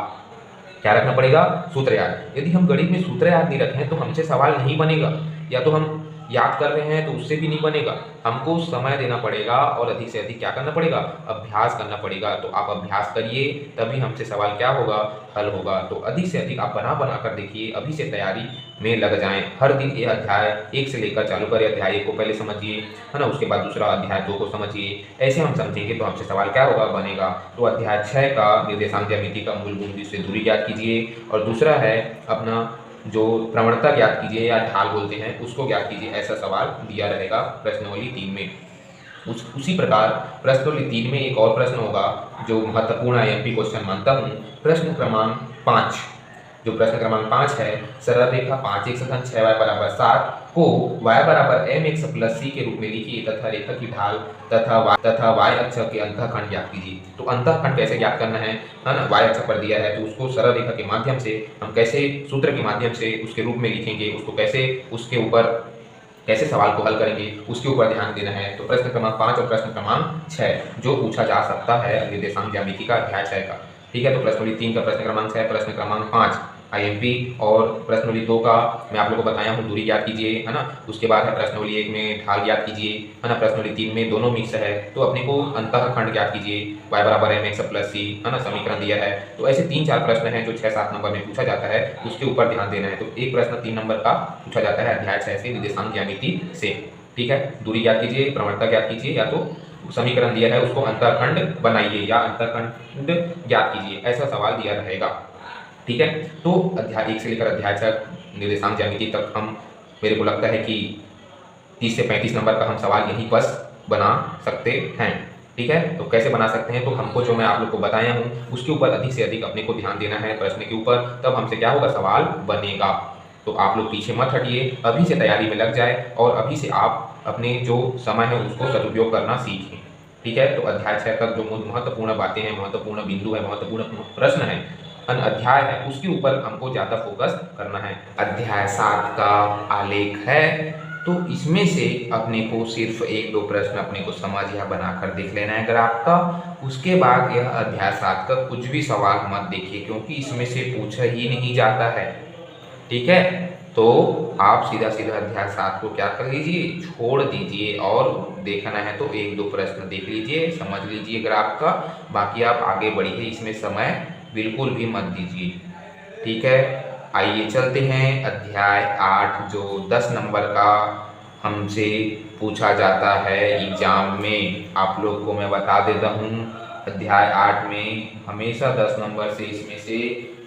क्या रखना पड़ेगा? सूत्र याद। यदि हम गणित में सूत्र याद नहीं रखें तो हमसे सवाल नहीं बनेगा, या तो हम याद कर रहे हैं तो उससे भी नहीं बनेगा। हमको समय देना पड़ेगा और अधिक से अधिक क्या करना पड़ेगा? अभ्यास करना पड़ेगा। तो आप अभ्यास करिए, तभी हमसे सवाल क्या होगा? हल होगा। तो अधिक से अधिक आप बना बना कर देखिए, अभी से तैयारी में लग जाएं। हर दिन ये अध्याय 1 से लेकर चालू करें। अध्याय 1 को पहले समझिए, है ना, उसके बाद दूसरा अध्याय 2 को समझिए। ऐसे हम समझेंगे तो हमसे सवाल क्या होगा? बनेगा। तो अध्याय 6 का निर्देशांक ज्यामिति का मूल बिंदु से दूरी ज्ञात कीजिए, और दूसरा है अपना जो प्रवणता ज्ञात कीजिए या ढाल बोलते हैं उसको ज्ञात कीजिए। ऐसा सवाल दिया रहेगा प्रश्नावली 3 में। उसी प्रकार प्रश्नावली 3 में एक और प्रश्न होगा जो महत्वपूर्ण आईएमपी क्वेश्चन मानता हूँ। प्रश्न क्रमांक 5, जो प्रश्न क्रमांक 5 है, सरल रेखा 5x घन 6y बराबर 7 को y बराबर mx प्लस c के रूप में लिखिए तथा रेखा की ढाल तथा y अक्ष के अंतःखंड ज्ञात कीजिए। तो अंतःखंड कैसे ज्ञात करना है ना, y अक्ष पर दिया है तो उसको सरल रेखा के माध्यम से हम कैसे सूत्र के माध्यम से उसके रूप में लिखेंगे, उसको कैसे उसके ऊपर कैसे सवाल को हल करेंगे उसके ऊपर ध्यान देना है। तो प्रश्न क्रमांक 5 और प्रश्न क्रमांक 6 जो पूछा जा सकता है निर्देशांक ज्यामिति का अध्याय 6 का, ठीक है। तो प्रश्नावली 3 का प्रश्न क्रमांक 6, प्रश्न क्रमांक 5 आईएमपी, और प्रश्नावली 2 का मैं आप लोगों को बताया हूँ दूरी ज्ञात कीजिए, है ना। उसके बाद है प्रश्नावली 1 में ढाल ज्ञात कीजिए, है ना। प्रश्नावली 3 में दोनों मिक्स है तो अपने को अंतःखंड ज्ञात कीजिए, y बराबर mx प्लस c, है ना, समीकरण दिया है। तो ऐसे 3-4 प्रश्न हैं जो 6-7 नंबर में पूछा जाता है, उसके ऊपर ध्यान देना है। तो एक प्रश्न 3 नंबर का पूछा जाता है अध्याय 6 से निर्देशांक ज्यामिति से, ठीक है। दूरी ज्ञात कीजिए, प्रवणता ज्ञात कीजिए, या तो समीकरण दिया है उसको अंतःखंड बनाइए या अंतःखंड ज्ञात कीजिए, ऐसा सवाल दिया रहेगा, ठीक है। तो अध्याय 1 से लेकर अध्याय 6 निर्देशांक ज्यामिति तक हम, मेरे को लगता है कि 30 से 35 नंबर का हम सवाल यहीं बस बना सकते हैं, ठीक है। तो कैसे बना सकते हैं? तो हमको जो मैं आप लोग को बताया हूँ उसके ऊपर अधिक से अधिक अपने को ध्यान देना है प्रश्न के ऊपर, तब हमसे क्या होगा? सवाल बनेगा। तो आप लोग पीछे मत हटिए, अभी से तैयारी में लग जाए और अभी से आप अपने जो समय है उसको सदुपयोग करना सीखें, ठीक है। तो अध्याय 6 तक जो महत्वपूर्ण बातें हैं, महत्वपूर्ण बिंदु है, महत्वपूर्ण प्रश्न है, अध्याय है, उसके ऊपर हमको ज़्यादा फोकस करना है। अध्याय 7 का आलेख है, तो इसमें से अपने को सिर्फ 1-2 प्रश्न अपने को समझ या बनाकर देख लेना है ग्राफ का। उसके बाद यह अध्याय 7 का कुछ भी सवाल मत देखिए क्योंकि इसमें से पूछा ही नहीं जाता है, ठीक है। तो आप सीधा सीधा अध्याय 7 को क्या कर लीजिए? छोड़ दीजिए, और देखना है तो 1-2 प्रश्न देख लीजिए, समझ लीजिए ग्राफ का, बाकी आप आगे बढ़िए, इसमें समय बिल्कुल भी मत दीजिए, ठीक है। आइए चलते हैं अध्याय 8 जो 10 नंबर का हमसे पूछा जाता है एग्जाम में। आप लोग को मैं बता देता हूँ, अध्याय 8 में हमेशा 10 नंबर से इसमें से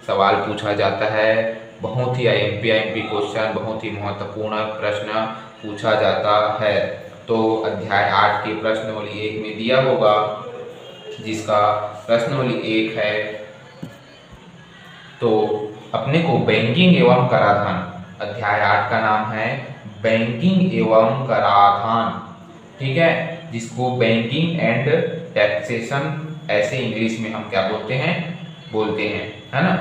सवाल पूछा जाता है। बहुत ही आईएमपी क्वेश्चन, बहुत ही महत्वपूर्ण प्रश्न पूछा जाता है। तो अध्याय 8 के प्रश्नावली 1 में दिया होगा, जिसका प्रश्नावली 1 है, तो अपने को बैंकिंग एवं कराधान, अध्याय 8 का नाम है बैंकिंग एवं कराधान, ठीक है, जिसको बैंकिंग एंड टैक्सेशन ऐसे इंग्लिश में हम क्या बोलते हैं, है ना।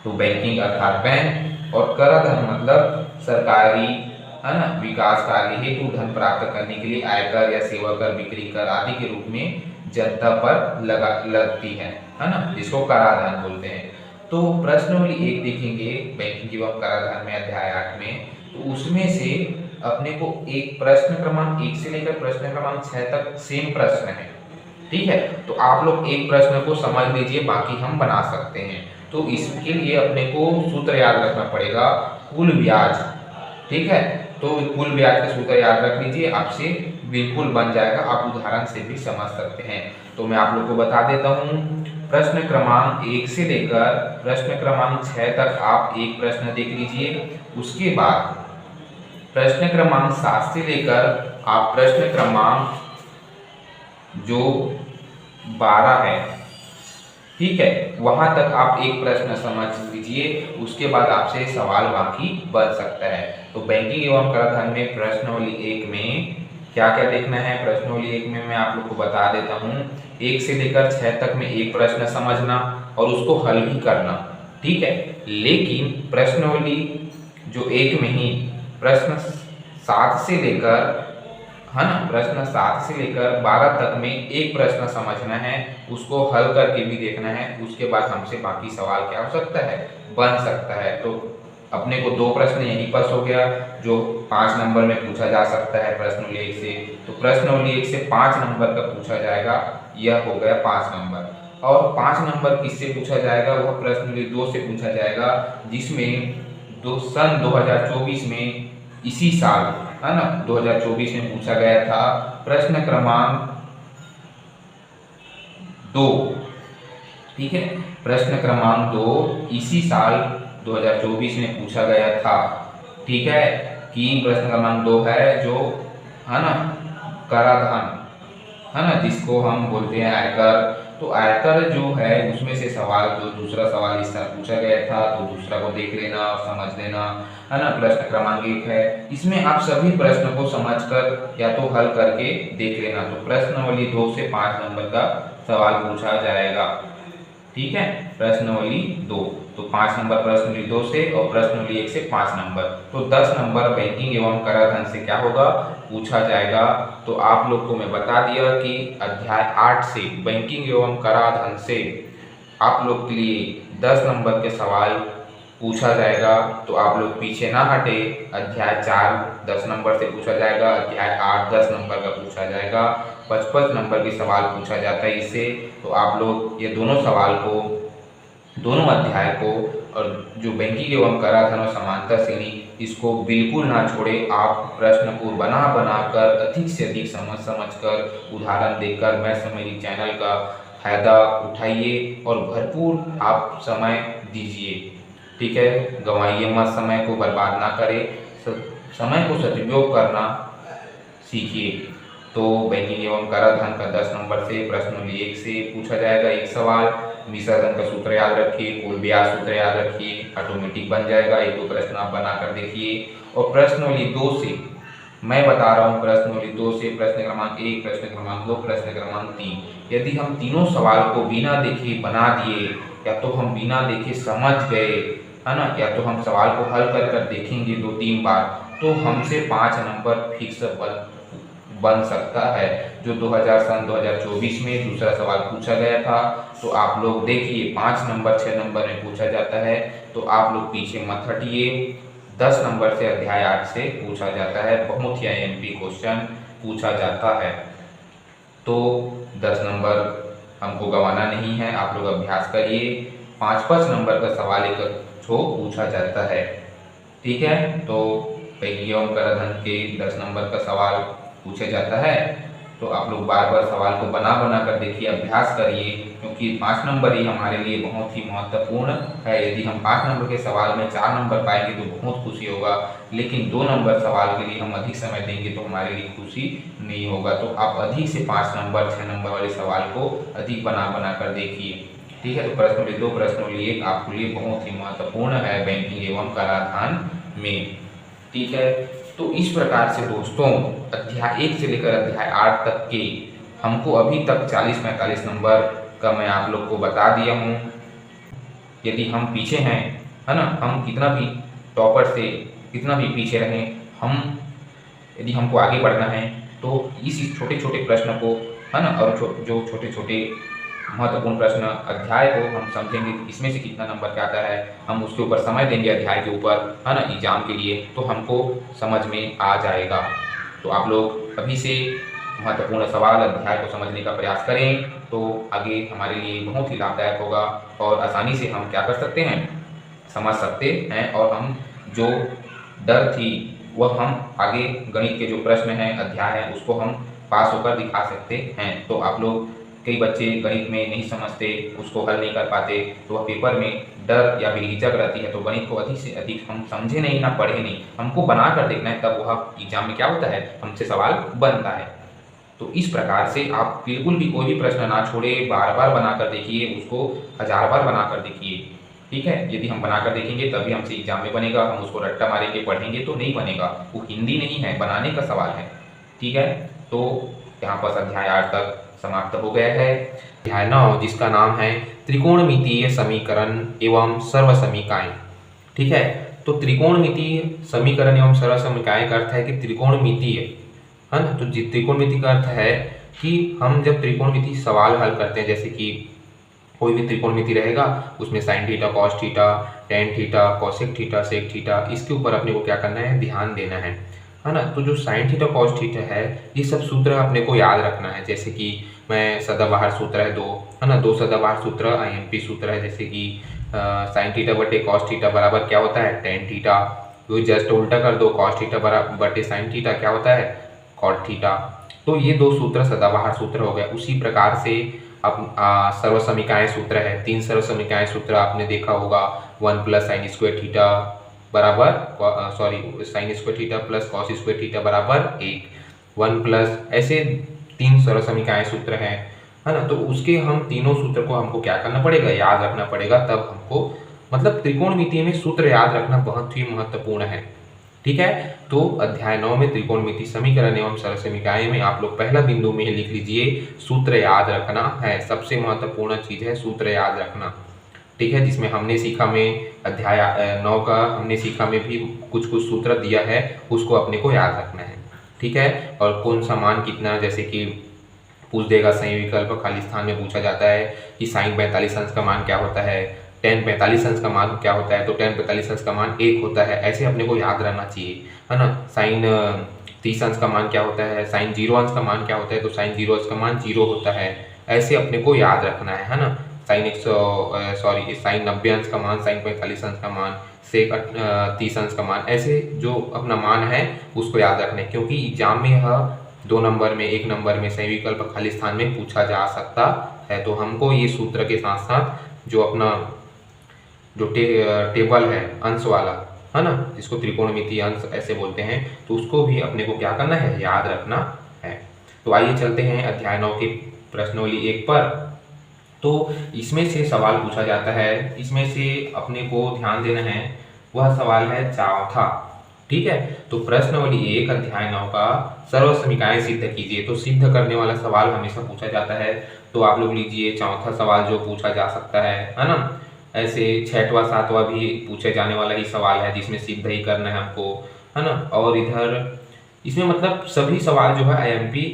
तो बैंकिंग अर्थात बैंक, और कराधान मतलब सरकारी, है ना, विकास कार्य हेतु धन प्राप्त करने के लिए आयकर या सेवा कर, बिक्री कर आदि के रूप में जनता पर लगती है ना, जिसको कराधान बोलते हैं। तो प्रश्नावली 1 देखेंगे बैंकिंग एवं कराधान में अध्याय 8 में, तो उसमें से अपने को एक प्रश्न क्रमांक 1 से लेकर प्रश्न क्रमांक 6 तक सेम प्रश्न है, ठीक है। तो आप लोग एक प्रश्न को समझ लीजिए, बाकी हम बना सकते हैं। तो इसके लिए अपने को सूत्र याद रखना पड़ेगा, कुल ब्याज, ठीक है। तो कुल ब्याज का सूत्र याद रख लीजिए, आपसे बिल्कुल बन जाएगा, आप उदाहरण से भी समझ सकते हैं। तो मैं आप लोग को बता देता हूँ, प्रश्न क्रमांक 1 से लेकर प्रश्न क्रमांक 6 तक आप एक प्रश्न देख लीजिए। उसके बाद प्रश्न क्रमांक 7 से लेकर आप प्रश्न क्रमांक जो 12 है, ठीक है, वहां तक आप एक प्रश्न समझ लीजिए। उसके बाद आपसे सवाल बाकी बन सकता है। तो बैंकिंग एवं कराधान में प्रश्नावली 1 में क्या क्या देखना है? प्रश्नावली 1 में मैं आप लोग को बता देता हूँ, 1 से लेकर 6 तक में एक प्रश्न समझना और उसको हल भी करना, ठीक है। लेकिन प्रश्नावली जो 1 में ही प्रश्न 7 से लेकर है ना। प्रश्न 7 से लेकर 12 तक में एक प्रश्न समझना है, उसको हल करके भी देखना है, उसके बाद हमसे बाकी सवाल क्या हो सकता है, बन सकता है। तो अपने को 2 प्रश्न यहीं पास हो गया जो 5 नंबर में पूछा जा सकता है प्रश्नावली 1 से। तो प्रश्नावली 1 से 5 नंबर का पूछा जाएगा, यह हो गया 5 नंबर। और 5 नंबर किससे पूछा जाएगा, वह प्रश्नावली 2 से पूछा जाएगा, जिसमें सन 2024 में इसी साल, है ना, 2024 में पूछा गया था प्रश्न क्रमांक 2। ठीक है, प्रश्न क्रमांक 2 इसी साल 2024 में पूछा गया था। ठीक है, कि प्रश्न क्रमांक 2 है जो, है ना, कराधान, है ना, जिसको हम बोलते हैं आयकर। तो आयकर जो है उसमें से सवाल, जो दूसरा सवाल इस साल पूछा गया था, तो दूसरा को देख लेना और समझ लेना, है ना। प्रश्न क्रमांक 1 है, इसमें आप सभी प्रश्न को समझकर या तो हल करके देख लेना। तो प्रश्नावली 2 से 5 नंबर का सवाल पूछा जाएगा। ठीक है, प्रश्नावली 2, तो 5 नंबर प्रश्नावली 2 से और प्रश्नावली 1 से 5 नंबर। तो 10 नंबर बैंकिंग एवं कराधान से क्या होगा, पूछा जाएगा। तो आप लोग को मैं बता दिया कि अध्याय 8 से बैंकिंग एवं कराधान से आप लोग के लिए 10 नंबर के सवाल पूछा जाएगा। तो आप लोग पीछे ना हटे, अध्याय 4 10 नंबर से पूछा जाएगा, अध्याय 8 10 नंबर का पूछा जाएगा, 55 नंबर के सवाल पूछा जाता है इससे। तो आप लोग ये दोनों सवाल को, दोनों अध्याय को, और जो बैंकिंग एवं कराधान और समांतर श्रेणी, इसको बिल्कुल ना छोड़े। आप प्रश्न को बना कर अधिक से अधिक समझ कर, उदाहरण देखकर मैथ्स समरी चैनल का फायदा उठाइए और भरपूर आप समय दीजिए। ठीक है, गंवाइए मत, समय को बर्बाद ना करें, समय को सदुपयोग करना सीखिए। तो बैंकिंग एवं कराधान का 10 नंबर से प्रश्नावली 1 से पूछा जाएगा एक सवाल। विसर्जन का सूत्र याद रखिए, कुल ब्याज सूत्र याद रखिए, ऑटोमेटिक बन जाएगा। 1-2 प्रश्न आप बनाकर देखिए। और प्रश्नावली 2 से मैं बता रहा हूँ, प्रश्नावली 2 से प्रश्न क्रमांक 1, प्रश्न क्रमांक 2, प्रश्न क्रमांक 3, यदि हम तीनों सवाल को बिना देखे बना दिए, या तो हम बिना देखे समझ गए, है ना, या तो हम सवाल को हल कर देखेंगे 2-3 बार, तो हमसे 5 नंबर फिक्स बन सकता है। जो 2024 में दूसरा सवाल पूछा गया था, तो आप लोग देखिए 5 नंबर 6 नंबर में पूछा जाता है। तो आप लोग पीछे मत हटिए, 10 नंबर से अध्याय 8 से पूछा जाता है, बहुत ही IMP क्वेश्चन पूछा जाता है। तो 10 नंबर हमको गंवाना नहीं है, आप लोग अभ्यास करिए। 5-5 नंबर का सवाल एक ठो पूछा जाता है। ठीक है, तो बैंकिंग एवं कराधान के 10 नंबर का सवाल पूछा जाता है। तो आप लोग बार बार सवाल को बना कर देखिए, अभ्यास करिए, क्योंकि 5 नंबर ही हमारे लिए बहुत ही महत्वपूर्ण है। यदि हम 5 नंबर के सवाल में 4 नंबर पाएंगे तो बहुत खुशी होगा, लेकिन 2 नंबर सवाल के लिए हम अधिक समय देंगे तो हमारे लिए खुशी नहीं होगा। तो आप अधिक से 5 नंबर 6 नंबर वाले सवाल को अधिक बना कर देखिए। ठीक है, तो प्रश्नावली 2 प्रश्नावली 1 आपके लिए बहुत ही महत्वपूर्ण है बैंकिंग एवं कराधान में। ठीक है, तो इस प्रकार से दोस्तों अध्याय 1 से लेकर अध्याय 8 तक के हमको अभी तक 40-45 नंबर का मैं आप लोग को बता दिया हूँ। यदि हम पीछे हैं, है ना, हम कितना भी टॉपर से कितना भी पीछे रहें, हम यदि हमको आगे बढ़ना है तो इस छोटे छोटे प्रश्न को, है ना, और जो छोटे छोटे महत्वपूर्ण प्रश्न अध्याय को हम समझेंगे इसमें से कितना नंबर क्या आता है, हम उसके ऊपर समय देंगे अध्याय के ऊपर, है ना, एग्जाम के लिए, तो हमको समझ में आ जाएगा। तो आप लोग अभी से महत्वपूर्ण सवाल अध्याय को समझने का प्रयास करें, तो आगे हमारे लिए बहुत ही लाभदायक होगा और आसानी से हम क्या कर सकते हैं, समझ सकते हैं। और हम जो डर थी वह हम आगे गणित के जो प्रश्न हैं अध्याय हैं उसको हम पास होकर दिखा सकते हैं। तो आप लोग, कई बच्चे गणित में नहीं समझते, उसको हल नहीं कर पाते, तो वह पेपर में डर या फिर हिचक रहती है। तो गणित को अधिक से अधिक हम समझे नहीं ना पढ़े नहीं, हमको बना कर देखना है, तब वह एग्जाम में क्या होता है, हमसे सवाल बनता है। तो इस प्रकार से आप बिल्कुल भी कोई भी प्रश्न ना छोड़े, बार बार बना कर देखिए, उसको 1000 बार बना कर देखिए। ठीक है, यदि हम बना कर देखेंगे तभी हमसे एग्जाम में बनेगा, हम उसको रट्टा मारेंगे पढ़ेंगे तो नहीं बनेगा। वो हिंदी नहीं है, बनाने का सवाल है। ठीक है, तो यहाँ पर अध्याय 8 तक समाप्त हो गया है। अध्याय 9 जिसका नाम है त्रिकोणमितीय समीकरण एवं सर्वसमीकाएं। ठीक है, तो त्रिकोणमितीय समीकरण एवं सर्वसमीकाएं का अर्थ है कि त्रिकोणमितीय, है ना। तो त्रिकोणमिति का अर्थ है कि हम जब त्रिकोणमिति सवाल हल करते हैं, जैसे कि कोई भी त्रिकोणमिति रहेगा उसमें sine theta, cos theta, tan theta, cosec theta, sec theta, इसके ऊपर अपने को क्या करना है, ध्यान देना है ना। तो जो साइन थीटा कॉस थीटा है ये सब सूत्र अपने को याद रखना है। जैसे कि मैं सदाबहार सूत्र है दो, है ना, दो सदाबहार सूत्र आईएमपी सूत्र है, जैसे कि साइन थीटा बटे कॉस थीटा बराबर क्या होता है, टेन थीटा। तो जस्ट उल्टा कर दो, कॉस थीटा बराबर बटे साइन थीटा क्या होता है, कॉट थीटा। तो ये दो सूत्र सदाबहार सूत्र हो गए। उसी प्रकार से अब सर्वसमीकाएं सूत्र है, तीन सर्वसमीकाएं सूत्र आपने देखा होगा, 1 प्लस साइन स्क्वायर थीटा बराबर sine square theta plus cos square theta बराबर 1, 1 प्लस, ऐसे तीन सर्वसमीकाएं सूत्र हैं, है ना। तो उसके हम तीनों सूत्र को हमको क्या करना पड़ेगा, याद रखना पड़ेगा, तब हमको मतलब त्रिकोणमिति में सूत्र याद रखना बहुत ही महत्वपूर्ण है। ठीक है, तो अध्याय 9 में त्रिकोणमिति समीकरण एवं सर्वसमीकाएं में आप लोग पहला बिंदु में लिख लीजिए, सूत्र याद रखना है, सबसे महत्वपूर्ण चीज है सूत्र याद रखना। ठीक है, जिसमें हमने सीखा में अध्याय 9 का हमने सीखा में भी कुछ कुछ सूत्र दिया है, उसको अपने को याद रखना है। ठीक है, और कौन सा मान कितना, जैसे कि पूछ देगा सही विकल्प खाली स्थान में पूछा जाता है कि साइन 45 अंश का मान क्या होता है, टेन 45 अंश का मान क्या होता है, तो टेन 45 अंश का मान 1 होता है, ऐसे अपने को याद रहना चाहिए, है ना। साइन 30 अंश का मान क्या होता है, साइन 0 अंश का मान क्या होता है, तो साइन 0 अंश का मान 0 होता है, ऐसे अपने को याद रखना है ना। साइन साइन 90 अंश का मान, साइन 45 अंश का मान, सेक 30 अंश का मान, ऐसे जो अपना मान है उसको याद रखना है, क्योंकि एग्जाम में यह 2 नंबर में 1 नंबर में सही विकल्प खाली स्थान में पूछा जा सकता है। तो हमको ये सूत्र के साथ साथ जो अपना जो टेबल है अंश वाला, है ना, जिसको त्रिकोणमिति अंश ऐसे बोलते हैं, तो उसको भी अपने को क्या करना है, याद रखना है। तो आइए चलते हैं अध्याय 9 के प्रश्नावली 1 पर। तो इसमें से सवाल पूछा जाता है, इसमें से अपने को ध्यान देना है, वह सवाल है चौथा। ठीक है, तो प्रश्नावली 1 अध्याय 9 का सर्वसमीकाएं सिद्ध कीजिए। तो सिद्ध करने वाला सवाल हमेशा पूछा जाता है, तो आप लोग लीजिए चौथा सवाल जो पूछा जा सकता है ना। ऐसे 6वां 7वां भी पूछे जाने वाला ही सवाल है, जिसमें सिद्ध ही करना है हमको, है ना। और इधर इसमें मतलब सभी सवाल जो है आईएमपी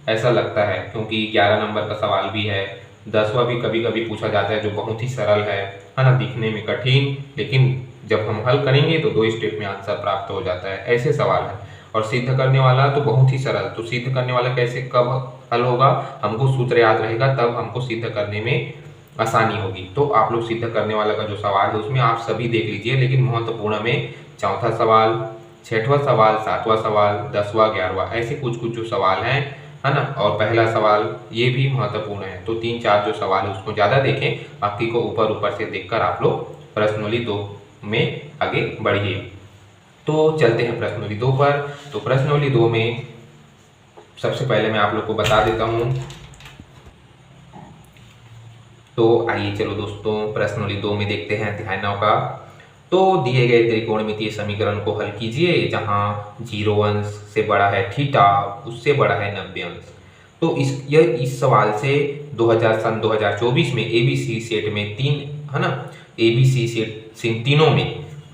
ऐसा लगता है, क्योंकि 11 नंबर का सवाल भी है, 10वां भी कभी कभी पूछा जाता है, जो बहुत ही सरल है ना, दिखने में कठिन, लेकिन जब हम हल करेंगे तो 2 स्टेप में आंसर प्राप्त हो जाता है, ऐसे सवाल है। और सिद्ध करने वाला तो बहुत ही सरल, तो सिद्ध करने वाला कैसे कब हल होगा, हमको सूत्र याद रहेगा, तब हमको सिद्ध करने में आसानी होगी। तो आप लोग सिद्ध करने वाला का जो सवाल है उसमें आप सभी देख लीजिए, लेकिन महत्वपूर्ण में चौथा सवाल, 6वां सवाल, 7वां सवाल, 10वां, 11वां, ऐसे कुछ कुछ जो सवाल हैं, है ना। और पहला सवाल ये भी महत्वपूर्ण है। तो 3-4 जो सवाल है उसको ज़्यादा देखें, बाकी को ऊपर ऊपर से देखकर आप लोग प्रश्नावली 2 में आगे बढ़िए। तो चलते हैं प्रश्नावली 2 पर। तो प्रश्नावली 2 में सबसे पहले मैं आप लोग को बता देता हूँ। तो आइए चलो दोस्तों प्रश्नावली 2 में देखते हैं अध्याय 9 का। तो दिए गए त्रिकोणमितीय समीकरण को हल कीजिए, जहाँ 0 अंश से बड़ा है थीटा, उससे बड़ा है 90 अंश। तो इस सवाल से 2024 में एबीसी सेट में 3, है ना, एबीसी सेट इन तीनों में,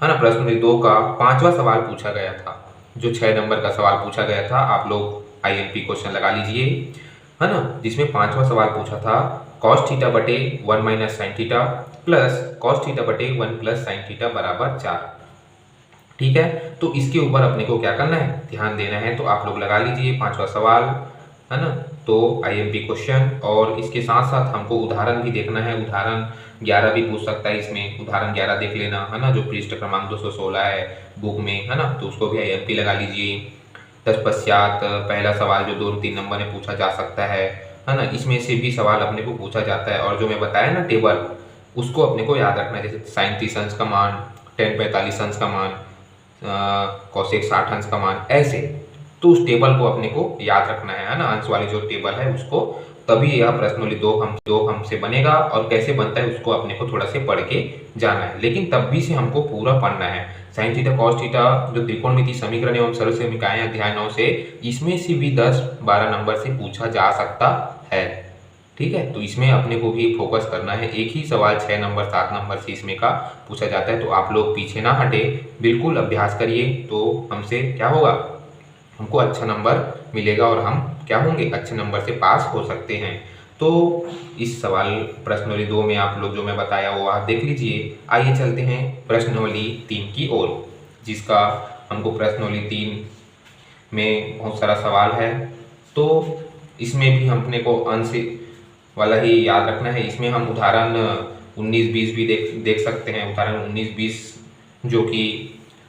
है ना, प्रश्नावली 2 का 5वां सवाल पूछा गया था। जो 6 नंबर का सवाल पूछा गया था, आप लोग आईएमपी क्वेश्चन लगा लीजिए, है ना, जिसमें 5वां सवाल पूछा था cos थीटा बटे 1 minus sine theta plus cos theta बटे 1 प्लस साइन थीटा बराबर 4। ठीक है, तो इसके ऊपर अपने को क्या करना है, ध्यान देना है। तो आप लोग लगा लीजिए 5वां सवाल, है ना, तो आईएमपी क्वेश्चन, और इसके साथ साथ हमको उदाहरण भी देखना है। उदाहरण 11 भी पूछ सकता है इसमें, उदाहरण 11 देख लेना, है ना, जो पृष्ठ क्रमांक 216 है बुक में, है ना, तो उसको भी आईएमपी लगा लीजिए। तत्पश्चात पहला सवाल जो 2-3 नंबर में पूछा जा सकता है ना, इसमें से भी सवाल अपने को पूछा जाता है। और जो मैं बताया ना टेबल, उसको अपने को याद रखना है, जैसे साइन 30 अंश का मान, टेन 45 अंश का मान, कोसेक 60 अंश का मान, ऐसे। तो उस टेबल को अपने को याद रखना है ना, अंश वाली जो टेबल है उसको, तभी यह प्रश्नावली 2 हमसे बनेगा। और कैसे बनता है उसको अपने को थोड़ा से पढ़ के जाना है, लेकिन तब भी से हमको पूरा पढ़ना है। साइन थीटा कॉस थीटा जो त्रिकोणमिति समीकरण एवं सर्वसमीकाएं अध्याय 9 से, इसमें से भी 10-12 नंबर से पूछा जा सकता है। ठीक है, तो इसमें अपने को भी फोकस करना है। एक ही सवाल 6 नंबर 7 नंबर से इसमें का पूछा जाता है, तो आप लोग पीछे ना हटे, बिल्कुल अभ्यास करिए, तो हमसे क्या होगा, हमको अच्छा नंबर मिलेगा और हम क्या होंगे, अच्छे नंबर से पास हो सकते हैं। तो इस सवाल प्रश्नावली 2 में आप लोग जो मैं बताया वो आप देख लीजिए। आइए चलते हैं प्रश्नावली 3 की ओर, जिसका हमको प्रश्नावली 3 में बहुत सारा सवाल है। तो इसमें भी हमने को अंश वाला ही याद रखना है। इसमें हम उदाहरण 19-20 भी देख सकते हैं। उदाहरण 19-20 जो कि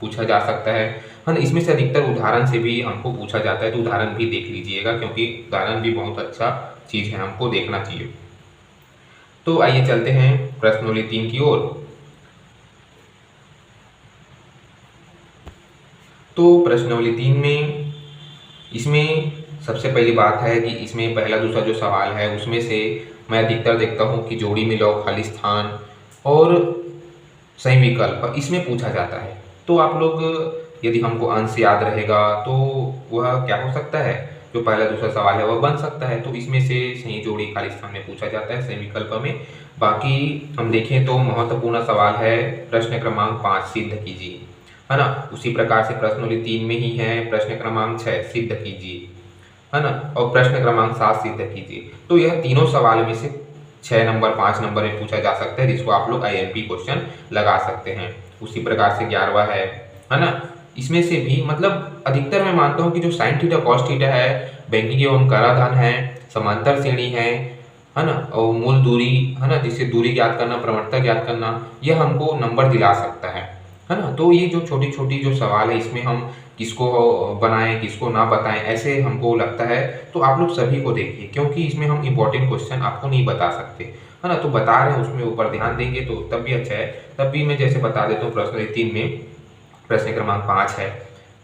पूछा जा सकता है ना। इसमें से अधिकतर उदाहरण से भी हमको पूछा जाता है, तो उदाहरण भी देख लीजिएगा, क्योंकि उदाहरण भी बहुत अच्छा चीज़ है, हमको देखना चाहिए। तो आइए चलते हैं प्रश्नावली 3 की ओर। तो प्रश्नावली 3 में इसमें सबसे पहली बात है कि इसमें पहला दूसरा जो सवाल है उसमें से मैं अधिकतर देखता हूँ कि जोड़ी मिलाओ, खाली स्थान और सही विकल्प इसमें पूछा जाता है। तो आप लोग यदि हमको अंश याद रहेगा तो वह क्या हो सकता है, जो पहला दूसरा सवाल है वह बन सकता है। तो इसमें से सही जोड़ी खाली स्थान में पूछा जाता है, सही विकल्प में। बाकी हम देखें तो महत्वपूर्ण सवाल है प्रश्न क्रमांक 5 सिद्ध कीजिए, है ना। उसी प्रकार से प्रश्नावली 3 में ही है प्रश्न क्रमांक 6 सिद्ध कीजिए, है ना, और प्रश्न क्रमांक 7 सिद्ध कीजिए। तो यह तीनों सवाल में से 6 नंबर 5 नंबर में पूछा जा सकता है, जिसको आप लोग IMP क्वेश्चन लगा सकते हैं। उसी प्रकार से 11वां है ना। इसमें से भी मतलब अधिकतर मैं मानता हूँ कि जो साइन थीटा कॉस थीटा है, बैंकिंग एवं कराधान है, समांतर श्रेणी है ना, और मूल दूरी है ना, जिससे दूरी ज्ञात करना, प्रवणता ज्ञात करना, यह हमको नंबर दिला सकता है ना। तो ये जो छोटी छोटी जो सवाल है इसमें हम किसको बनाएं किसको ना बताएं, ऐसे हमको लगता है। तो आप लोग सभी को देखिए, क्योंकि इसमें हम इंपॉर्टेंट क्वेश्चन आपको नहीं बता सकते, है ना। तो बता रहे हैं उसमें ऊपर ध्यान देंगे तो तब भी अच्छा है। तब भी मैं जैसे बता देता हूँ प्रश्नावली 3 में प्रश्न क्रमांक 5 है,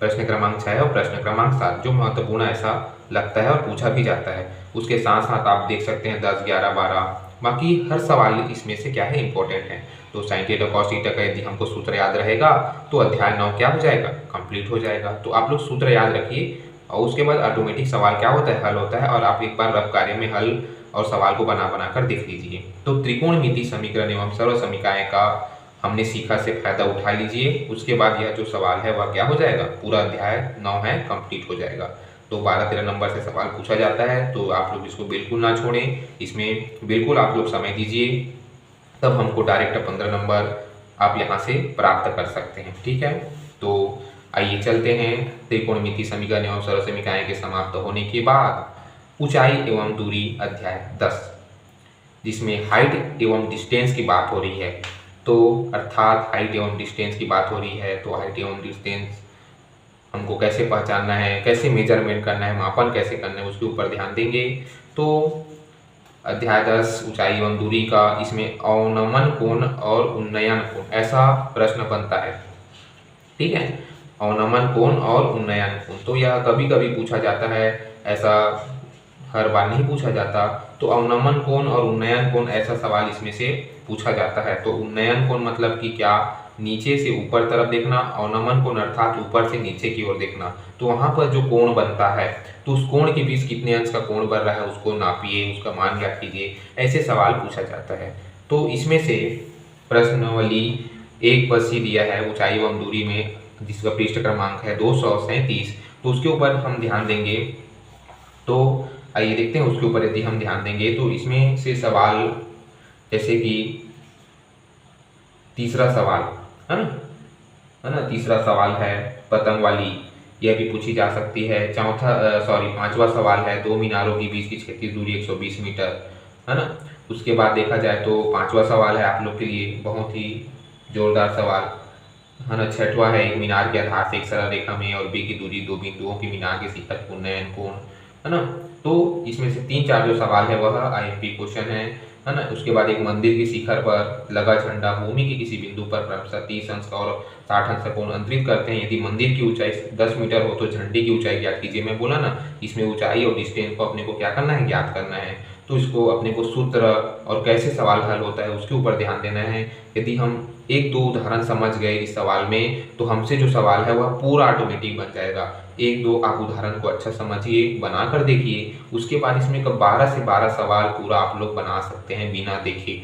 प्रश्न क्रमांक 6 है और प्रश्न क्रमांक 7 जो महत्वपूर्ण ऐसा लगता है और पूछा भी जाता है। उसके साथ साथ आप देख सकते हैं 10, 11, 12, बाकी हर सवाल इसमें से क्या है, इंपॉर्टेंट है। तो साइन थीटा कॉस थीटा का यदि हमको सूत्र याद रहेगा तो अध्याय 9 क्या हो जाएगा, कंप्लीट हो जाएगा। तो आप लोग सूत्र याद रखिए और उसके बाद ऑटोमेटिक सवाल क्या होता है, हल होता है। और आप एक बार रफ कार्य में हल और सवाल को बना कर देख लीजिए। तो त्रिकोणमिति समीकरण एवं सर्व समीकरण का हमने सीखा से फायदा उठा लीजिए। उसके बाद यह जो सवाल है वह क्या हो जाएगा, पूरा अध्याय 9 है कंप्लीट हो जाएगा। तो 12-13 नंबर से सवाल पूछा जाता है, तो आप लोग इसको बिल्कुल ना छोड़ें, इसमें बिल्कुल आप लोग समय दीजिए, तब हमको डायरेक्ट 15 नंबर आप यहाँ से प्राप्त कर सकते हैं। ठीक है, तो आइए चलते हैं त्रिकोणमिति समीकरण एवं सर्व समीकरण के समाप्त होने के बाद ऊंचाई एवं दूरी अध्याय 10, जिसमें हाइट एवं डिस्टेंस की बात हो रही है। तो अर्थात हाइट एवं डिस्टेंस की बात हो रही है, तो हाइट एवं डिस्टेंस हमको कैसे पहचानना है, कैसे मेजरमेंट करना है, मापन कैसे करना है, उसके ऊपर ध्यान देंगे। तो अध्याय 10 ऊंचाई एवं दूरी का, इसमें अवनमन कोण और उन्नयन कोण ऐसा प्रश्न बनता है। ठीक है, अवनमन कोण और उन्नयन कोण, तो यह कभी कभी पूछा जाता है, ऐसा हर बार नहीं पूछा जाता। तो अवनमन कोण और उन्नयन कोण ऐसा सवाल इसमें से पूछा जाता है। तो उन्नयन कोण मतलब कि क्या, नीचे से ऊपर तरफ देखना, अवनमन कोण अर्थात ऊपर से नीचे की ओर देखना। तो वहाँ पर जो कोण बनता है तो उस कोण के बीच कितने अंश का कोण बन रहा है उसको नापिए, उसका मान ज्ञात कीजिए, ऐसे सवाल पूछा जाता है। तो इसमें से प्रश्नावली 1 पर सी दिया है ऊंचाई एवं दूरी में, जिसका पृष्ठ क्रमांक है 237, तो उसके ऊपर हम ध्यान देंगे। तो आइए देखते हैं उसके ऊपर यदि हम ध्यान देंगे तो इसमें से सवाल जैसे कि तीसरा सवाल है ना, तीसरा सवाल है पतंग वाली, यह भी पूछी जा सकती है। पांचवा सवाल है 2 मीनारों के बीच की क्षैतिज दूरी 120 मीटर, है ना। उसके बाद देखा जाए तो 5वां सवाल है आप लोग के लिए बहुत ही जोरदार सवाल, है ना। 6वां है एक मीनार के आधार से एक सरल रेखा में और बी की दूरी 2 बिंदुओं की मीनार के शिखर का उन्नयन कोण, है ना। तो इसमें से 3-4 जो सवाल है वह IMP क्वेश्चन है ना। उसके बाद एक मंदिर के शिखर पर लगा झंडा भूमि के किसी बिंदु पर क्रमशः 30 अंश का और 60 अंश का कोण अंतरित करते हैं। यदि मंदिर की ऊंचाई 10 मीटर हो तो झंडे की ऊंचाई ज्ञात कीजिए। मैं बोला ना, इसमें ऊंचाई और डिस्टेंस को अपने को क्या करना है, ज्ञात करना है। तो इसको अपने को सूत्र और कैसे सवाल हल होता है उसके ऊपर ध्यान देना है। यदि हम 1-2 उदाहरण समझ गए इस सवाल में तो हमसे जो सवाल है वह पूरा ऑटोमेटिक बन जाएगा। 1-2 आप उदाहरण को अच्छा समझिए, बना कर देखिए, उसके बाद इसमें 12 से 12 सवाल पूरा आप लोग बना सकते हैं बिना देखे।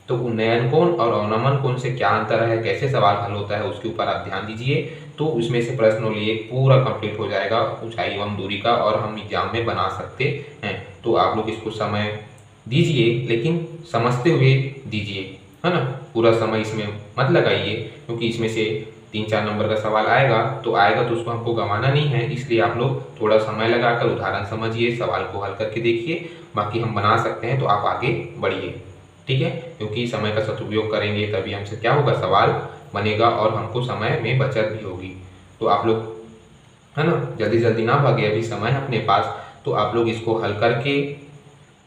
तो उन्नयन कोण और अवनमन कोण से क्या अंतर है, कैसे सवाल हल होता है, उसके ऊपर आप ध्यान दीजिए। तो उसमें से प्रश्नावली एक पूरा कंप्लीट हो जाएगा ऊंचाई एवं दूरी का, और हम एग्जाम में बना सकते हैं। तो आप लोग इसको समय दीजिए, लेकिन समझते हुए दीजिए, है ना। पूरा समय इसमें मत लगाइए, क्योंकि इसमें से 3-4 नंबर का सवाल आएगा तो उसको हमको गंवाना नहीं है। इसलिए आप लोग थोड़ा समय लगाकर उदाहरण समझिए, सवाल को हल करके देखिए। बाकी हम बना सकते हैं, तो आप आगे बढ़िए, ठीक है। क्योंकि समय का सदुपयोग करेंगे तभी हमसे क्या होगा, सवाल बनेगा और हमको समय में बचत भी होगी। तो आप लोग, है ना, जल्दी जल्दी ना भागे, अभी समय है अपने पास। तो आप लोग इसको हल करके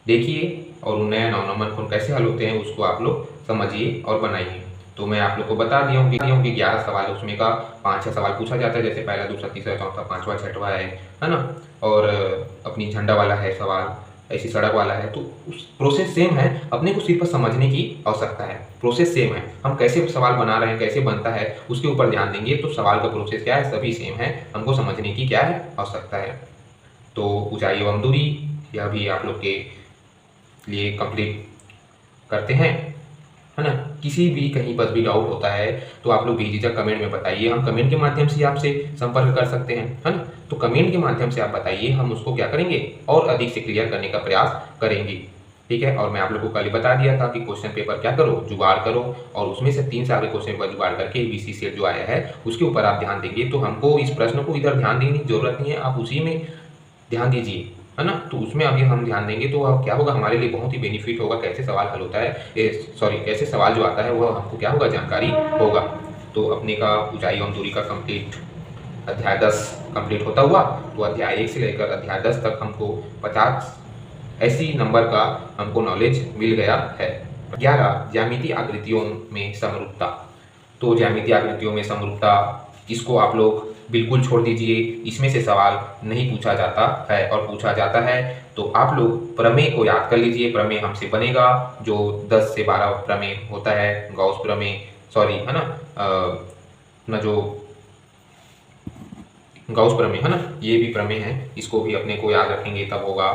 देखिए, और उन्नयन अवनमन कोण कैसे हल होते हैं उसको आप लोग समझिए और बनाइए। तो मैं आप लोग को बता दिया हूँ कि 11 सवाल है, उसमें का 5-6 सवाल पूछा जाता है, जैसे पहला, दूसरा, तीसरा, चौथा, पांचवा, छठवा है ना। और अपनी झंडा वाला है सवाल, ऐसी सड़क वाला है। तो उस प्रोसेस सेम है, अपने को सिर्फ समझने की आवश्यकता है। प्रोसेस सेम है, हम कैसे सवाल बना रहे हैं, कैसे बनता है, उसके ऊपर ध्यान देंगे तो सवाल का प्रोसेस क्या है, सभी सेम है। हमको समझने की क्या है, आवश्यकता है। तो ऊंचाई एवं दूरी, यह भी आप लोग के लिए कंप्लीट करते हैं, है ना। किसी भी कहीं पर भी डाउट होता है तो आप लोग बेझिझक कमेंट में बताइए, हम कमेंट के माध्यम से आपसे संपर्क कर सकते हैं, है ना। तो कमेंट के माध्यम से आप बताइए, हम उसको क्या करेंगे, और अधिक से क्लियर करने का प्रयास करेंगे, ठीक है। और मैं आप लोग को कल ही बता दिया था कि क्वेश्चन पेपर क्या करो, जुगाड़ करो, और उसमें से 3 साल के क्वेश्चन पेपर जुगाड़ करके बीसी सेट जो आया है उसके ऊपर आप ध्यान देंगे। तो हमको इस प्रश्न को इधर ध्यान देने की जरूरत नहीं है, आप उसी में ध्यान दीजिए, है ना। तो उसमें अभी हम ध्यान देंगे तो क्या होगा, हमारे लिए बहुत ही बेनिफिट होगा। कैसे सवाल हल होता है, कैसे सवाल जो आता है वह हमको क्या होगा, जानकारी होगा। तो अपने का ऊंचाई एवं दूरी का कंप्लीट अध्याय 10 कंप्लीट होता हुआ, तो अध्याय 1 से लेकर अध्याय 10 तक हमको 50 ऐसी नंबर का हमको नॉलेज मिल गया है। 11 ज्यामितीय आकृतियों में समरूपता। तो ज्यामितीय आकृतियों में समरूपता, इसको आप लोग बिल्कुल छोड़ दीजिए, इसमें से सवाल नहीं पूछा जाता है, और पूछा जाता है तो आप लोग प्रमेय को याद कर लीजिए। प्रमेय हमसे बनेगा जो 10 से 12 प्रमेय होता है, गॉस प्रमेय, सॉरी, है ना, अपना जो गॉस प्रमेय है ना, ये भी प्रमेय है, इसको भी अपने को याद रखेंगे तब होगा।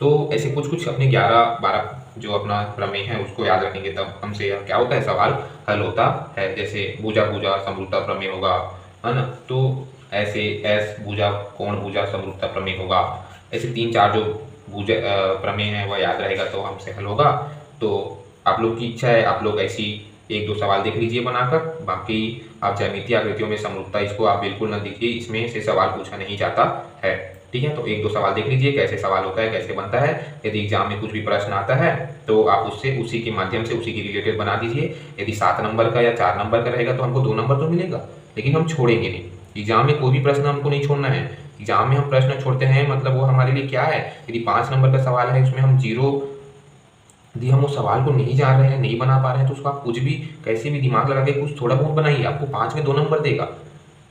तो ऐसे कुछ कुछ अपने 11-12 जो अपना प्रमेय है उसको याद रखेंगे तब हमसे क्या होता है, सवाल हल होता है। जैसे भुजा भुजा समरूपता प्रमेय होगा, है ना। तो ऐसे एस भुजा कोण भुजा समरूपता प्रमेय होगा। ऐसे 3-4 जो भुजा प्रमेय है वह याद रहेगा तो हमसे हल होगा। तो आप लोग की इच्छा है, आप लोग ऐसी 1-2 सवाल देख लीजिए बनाकर। बाकी आप ज्यामितीय आकृतियों में समरूपता, इसको आप बिल्कुल ना देखिए, इसमें से सवाल पूछा नहीं जाता है, ठीक है। तो 1-2 सवाल देख लीजिए, कैसे सवाल होता है, कैसे बनता है। यदि एग्जाम में कुछ भी प्रश्न आता है तो आप उससे उसी के माध्यम से उसी के रिलेटेड बना दीजिए। यदि 7 नंबर का या 4 नंबर का रहेगा तो हमको 2 नंबर तो मिलेगा, लेकिन हम छोड़ेंगे नहीं। एग्जाम में कोई भी प्रश्न हमको नहीं छोड़ना है। एग्जाम में हम प्रश्न छोड़ते हैं मतलब वो हमारे लिए क्या है, यदि 5 नंबर का सवाल है उसमें हम 0, यदि हम उस सवाल को नहीं जान रहे हैं, नहीं बना पा रहे हैं, तो उसको आप कुछ भी कैसे भी दिमाग लगा के कुछ थोड़ा बहुत बनाइए, आपको 5 में 2 नंबर देगा,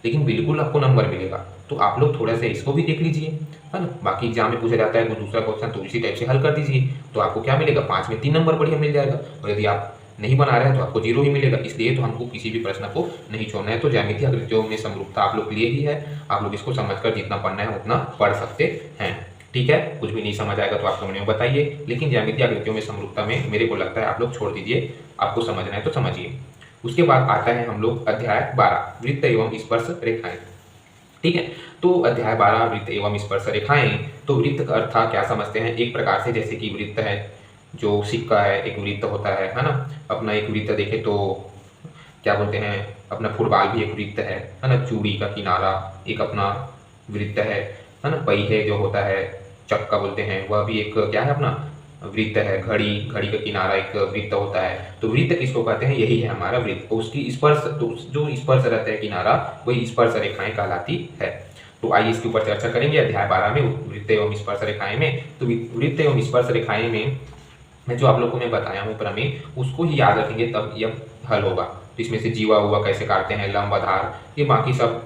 लेकिन बिल्कुल आपको नंबर मिलेगा। तो आप लोग थोड़ा सा इसको भी देख लीजिए, है ना। बाकी एग्जाम में पूछा जाता है कोई दूसरा क्वेश्चन तो इसी टाइप से हल कर दीजिए, तो आपको क्या मिलेगा, 5 में 3 नंबर बढ़िया मिल जाएगा। और यदि आप नहीं बना रहे हैं तो आपको 0 ही मिलेगा। इसलिए तो हमको किसी भी प्रश्न को नहीं छोड़ना है। तो ज्यामितीय आकृतियों में समरूपता आप लोग के लिए ही है, आप लोग इसको समझकर जितना पढ़ना है उतना पढ़ सकते हैं, ठीक है। कुछ भी नहीं समझ आएगा तो आप कमेंट में बताइए, लेकिन ज्यामितीय आकृतियों में समरूपता में मेरे को लगता है आप लोग छोड़ दीजिए, आपको समझना है तो समझिए। उसके बाद आता है हम लोग अध्याय 12 वृत्त एवं स्पर्श रेखाएं, ठीक है। तो अध्याय 12 वृत्त एवं स्पर्श रेखाएं। तो वृत्त का अर्थ क्या समझते हैं, एक प्रकार से जैसे कि वृत्त है, जो सिक्का है एक वृत्त होता है ना। अपना एक वृत्त देखे तो क्या बोलते हैं, अपना फुटबॉल भी एक वृत्त है ना। चूड़ी का किनारा एक अपना वृत्त है ना। पहिए जो होता है, चक्का बोलते हैं, वह भी एक क्या है, अपना वृत्त है। घड़ी का किनारा एक वृत्त होता है। तो वृत्त किसको कहते हैं, यही है हमारा वृत्त। उसकी स्पर्श, तो जो स्पर्श रहता है किनारा, वही स्पर्श रेखाएं कहलाती है। तो आइए इसके ऊपर चर्चा करेंगे अध्याय 12 में वृत्त एवं स्पर्श रेखाएं में। तो वृत्त एवं स्पर्श रेखाएं में मैं जो आप लोगों को मैं बताया हूँ प्रमेय, उसको ही याद रखेंगे तब यह हल होगा। तो इसमें से जीवा हुआ कैसे काटते हैं, लंब आधार, ये बाकी सब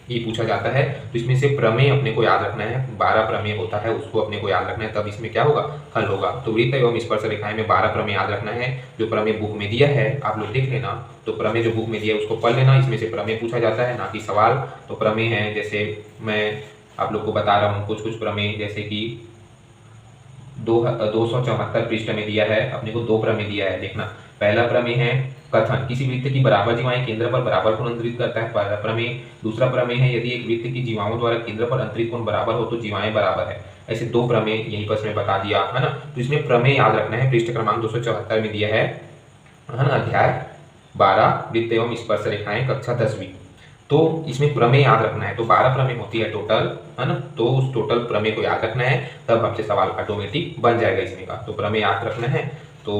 ये पूछा जाता है। तो इसमें से प्रमेय अपने को याद रखना है, 12 प्रमेय होता है, उसको अपने को याद रखना है, तब इसमें क्या होगा, हल होगा। तो वृत्त एवं स्पर्श रेखाएं में 12 प्रमेय याद रखना है। जो प्रमेय बुक में दिया है आप लोग देख लेना, तो प्रमेय जो बुक में दिया है उसको पढ़ लेना, इसमें से प्रमेय पूछा जाता है ना कि सवाल। तो प्रमेय है, जैसे मैं आप लोग को बता रहा हूँ कुछ कुछ प्रमेय, जैसे कि 274 पृष्ठ में दिया है। अपने को दो प्रमेय दिया है, देखना। पहला प्रमेय है कथन, किसी वृत्त की बराबर जीवाएं केंद्र पर बराबर कोण अंतरित करता है, पहला प्रमेय। दूसरा प्रमेय है यदि एक वृत्त की जीवाओं द्वारा केंद्र पर अंतरित कोण बराबर हो तो जीवाएं बराबर है। ऐसे दो प्रमेय यहीं पर इसमें बता दिया है ना। तो इसमें प्रमेय याद रखना है, पृष्ठ क्रमांक 274 में दिया है ना, अध्याय 12 वृत्त एवं स्पर्श रेखाएं, कक्षा 10वीं। तो इसमें प्रमेय याद रखना है। तो 12 प्रमेय होती है टोटल, है ना। तो उस टोटल प्रमेय को याद रखना है, तब हमसे सवाल ऑटोमेटिक बन जाएगा इसमें का। तो प्रमेय याद रखना है। तो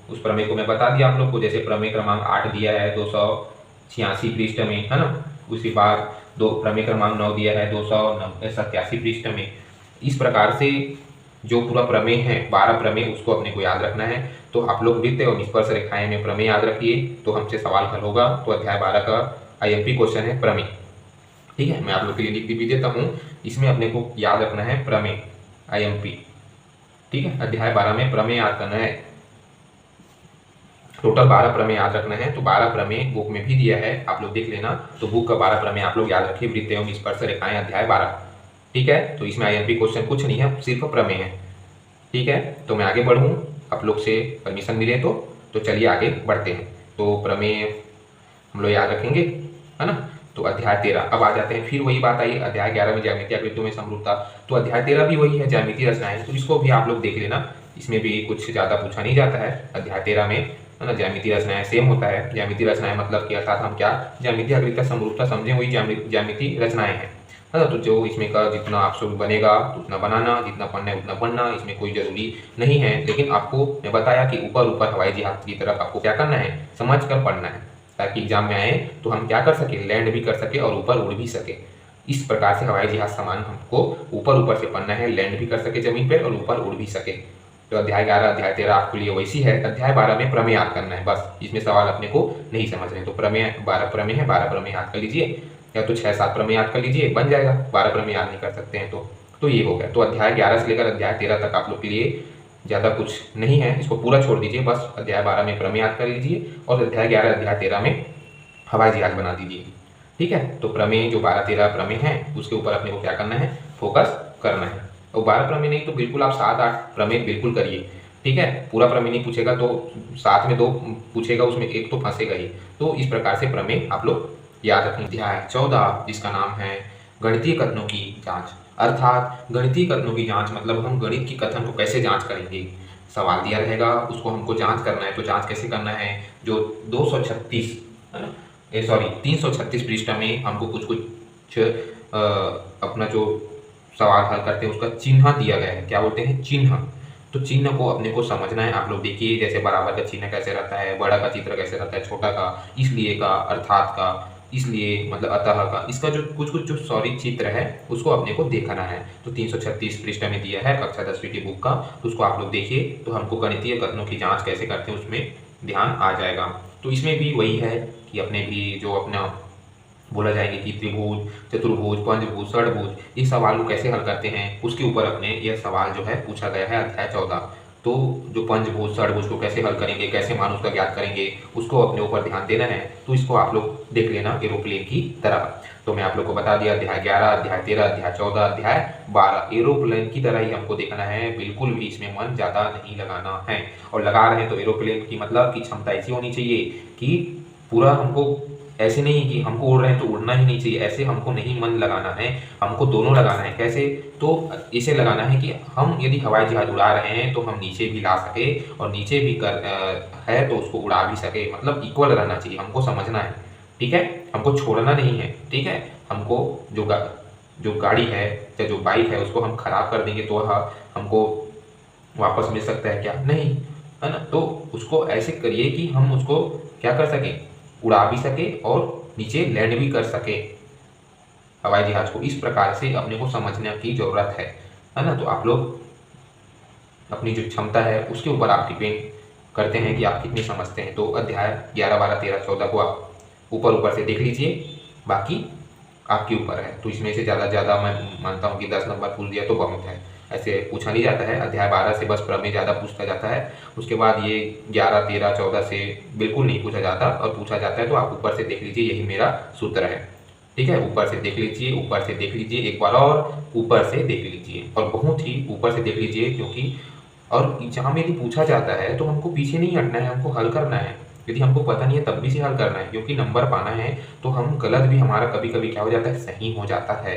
उस प्रमेय को मैं बता दिया आप लोग को। जैसे प्रमेय क्रमांक 8 दिया है 286 पृष्ठ में, है ना। उसके बाद दो प्रमेय क्रमांक 9 दिया है 287 पृष्ठ में। इस प्रकार से जो पूरा प्रमेय है 12 प्रमेय, उसको अपने को याद रखना है। तो आप लोग वृत्त एवं स्पर्श रेखाएं में प्रमेय याद रखिए, तो हमसे सवाल हल होगा। तो अध्याय 12 का IMP क्वेश्चन है प्रमेय। ठीक है, मैं आप लोग के लिए लिख भी देता हूँ। इसमें अपने को याद रखना है प्रमेय, IMP। ठीक है, अध्याय 12 में प्रमेय याद करना है। टोटल 12 प्रमेय याद रखना है। तो 12 प्रमेय बुक में भी दिया है, आप लोग देख लेना। तो बुक का 12 प्रमेय आप लोग याद रखिए, वृत्त एवं स्पर्श रेखाएं अध्याय 12। ठीक है, तो इसमें IMP क्वेश्चन कुछ नहीं है, सिर्फ प्रमेय है। ठीक है, तो मैं आगे बढ़ूँ, आप लोग से परमिशन मिले तो चलिए आगे बढ़ते हैं। तो प्रमेय हम लोग याद रखेंगे, है ना। तो अध्याय 13 अब आ जाते हैं। फिर वही बात आई, अध्याय 11 में ज्यामितीय आकृतियों में समरूपता। तो अध्याय 13 भी वही है, ज्यामितीय रचनाएं। तो इसको भी आप लोग देख लेना, इसमें भी कुछ ज़्यादा पूछा नहीं जाता है। अध्याय 13 में, है ना, ज्यामितीय रचनाएं सेम होता है। ज्यामितीय रचनाएं मतलब कि अर्थात हम क्या ज्यामितीय आकृति का समरूपता समझें, वही ज्यामितीय रचनाएं हैं, है ना। तो जो इसमें का जितना आपसे बनेगा उतना बनाना, जितना पढ़ना है उतना पढ़ना, इसमें कोई जरूरी नहीं है। लेकिन आपको मैं बताया कि ऊपर ऊपर हवाई जहाज की तरफ आपको क्या करना है, समझ कर पढ़ना है, ताकि एग्जाम में आए तो हम क्या कर सके, लैंड भी कर सके और ऊपर उड़ भी सके। इस प्रकार से हवाई जहाज समान हमको ऊपर ऊपर से पढ़ना है, लैंड भी कर सके जमीन पर और ऊपर उड़ भी सके। तो अध्याय 11 अध्याय 13 आपके लिए वैसी है। अध्याय 12 में प्रमेय याद करना है, बस इसमें सवाल अपने को नहीं समझ रहे हैं। तो प्रमेय 12 प्रमेय है, 12 प्रमेय याद कर लीजिए, या तो 6-7 प्रमेय याद कर लीजिए, बन जाएगा। 12 प्रमेय याद नहीं कर सकते हैं तो ये हो गया। तो अध्याय 11 से लेकर अध्याय 13 तक आप लोग के लिए ज़्यादा कुछ नहीं है, इसको पूरा छोड़ दीजिए। बस अध्याय 12 में प्रमेय याद कर लीजिए और अध्याय 11 अध्याय 13 में हवाई जहाज बना दीजिए। ठीक है, तो प्रमेय जो 12-13 प्रमेय हैं उसके ऊपर अपने को क्या करना है, फोकस करना है। और 12 प्रमेय नहीं तो बिल्कुल आप 7-8 प्रमेय बिल्कुल करिए। ठीक है, पूरा प्रमेय नहीं पूछेगा तो साथ में 2 पूछेगा, उसमें एक तो फंसेगा ही। तो इस प्रकार से प्रमेय आप लोग याद रखें। अध्याय 14 जिसका नाम है गणितीय कथनों की जांच। अर्थात गणितीय कथनों की जांच मतलब हम गणित की कथन को कैसे जांच करेंगे। सवाल दिया रहेगा, उसको हमको जांच करना है। तो जांच कैसे करना है, जो 236 336 पृष्ठ में हमको कुछ अपना जो सवाल हल करते हैं उसका चिन्ह दिया गया है। क्या बोलते हैं, चिन्ह। तो चिन्ह को अपने को समझना है। आप लोग देखिए, जैसे बराबर का चिन्ह कैसे रहता है, बड़ा का चित्र कैसे रहता है, छोटा का, इसलिए का, अर्थात का, इसलिए मतलब अतः का, इसका जो कुछ जो सॉरी चित्र है उसको अपने को देखना है। तो 336 पृष्ठ में दिया है कक्षा 10वीं की बुक का, तो उसको आप लोग देखिए। तो हमको गणितीय कथनों की जांच कैसे करते हैं उसमें ध्यान आ जाएगा। तो इसमें भी वही है कि अपने भी जो अपना बोला जाएंगे कि त्रिभुज, चतुर्भुज, पंचभुज, षडभुज, इस सवाल को कैसे हल करते हैं उसके ऊपर अपने यह सवाल जो है पूछा गया है अध्याय 14। तो जो पंचभुज, षडभुज को कैसे हल करेंगे, कैसे मान उसका ज्ञात करेंगे, उसको अपने ऊपर ध्यान देना है। तो इसको आप लोग देख लेना एरोप्लेन की तरह। तो मैं आप लोग को बता दिया, अध्याय 11 अध्याय 13 अध्याय 14 अध्याय 12 एरोप्लेन की तरह ही हमको देखना है। बिल्कुल भी इसमें मन ज़्यादा नहीं लगाना है, और लगा रहे हैं तो एरोप्लेन की मतलब की क्षमता ऐसी होनी चाहिए कि पूरा हमको ऐसे नहीं कि हमको उड़ रहे हैं तो उड़ना ही नहीं चाहिए, ऐसे हमको नहीं मन लगाना है, हमको दोनों लगाना है। कैसे, तो इसे लगाना है कि हम यदि हवाई जहाज उड़ा रहे हैं तो हम नीचे भी ला सके और नीचे भी है तो उसको उड़ा भी सके, मतलब इक्वल रहना चाहिए, हमको समझना है। ठीक है, हमको छोड़ना नहीं है। ठीक है, हमको जो गाड़ी है या जो बाइक है उसको हम खराब कर देंगे तो हमको वापस मिल सकता है क्या, नहीं, है ना। तो उसको ऐसे करिए कि हम उसको क्या कर सकें, उड़ा भी सके और नीचे लैंड भी कर सके हवाई जहाज को। इस प्रकार से अपने को समझने की जरूरत है ना। तो आप लोग अपनी जो क्षमता है उसके ऊपर आप डिपेंड करते हैं कि आप कितने समझते हैं। तो अध्याय 11, 12, 13, 14 को आप ऊपर से देख लीजिए, बाकी आपके ऊपर है। तो इसमें से ज़्यादा मैं मानता हूँ कि 10 नंबर पूछ दिया तो बहुत है, ऐसे पूछा नहीं जाता है। अध्याय 12 से बस प्रमेय ज़्यादा पूछा जाता है, उसके बाद ये 11, 13, 14 से बिल्कुल नहीं पूछा जाता, और पूछा जाता है तो आप ऊपर से देख लीजिए, यही मेरा सूत्र है। ठीक है, ऊपर से देख लीजिए, ऊपर से देख लीजिए, एक बार और ऊपर से देख लीजिए, और बहुत ही ऊपर से देख लीजिए, क्योंकि और जहाँ में यदि पूछा जाता है तो हमको पीछे नहीं हटना है, हमको हल करना है। यदि हमको पता नहीं है तब भी से हल करना है, क्योंकि नंबर पाना है तो हम गलत भी हमारा कभी कभी क्या हो जाता है, सही हो जाता है।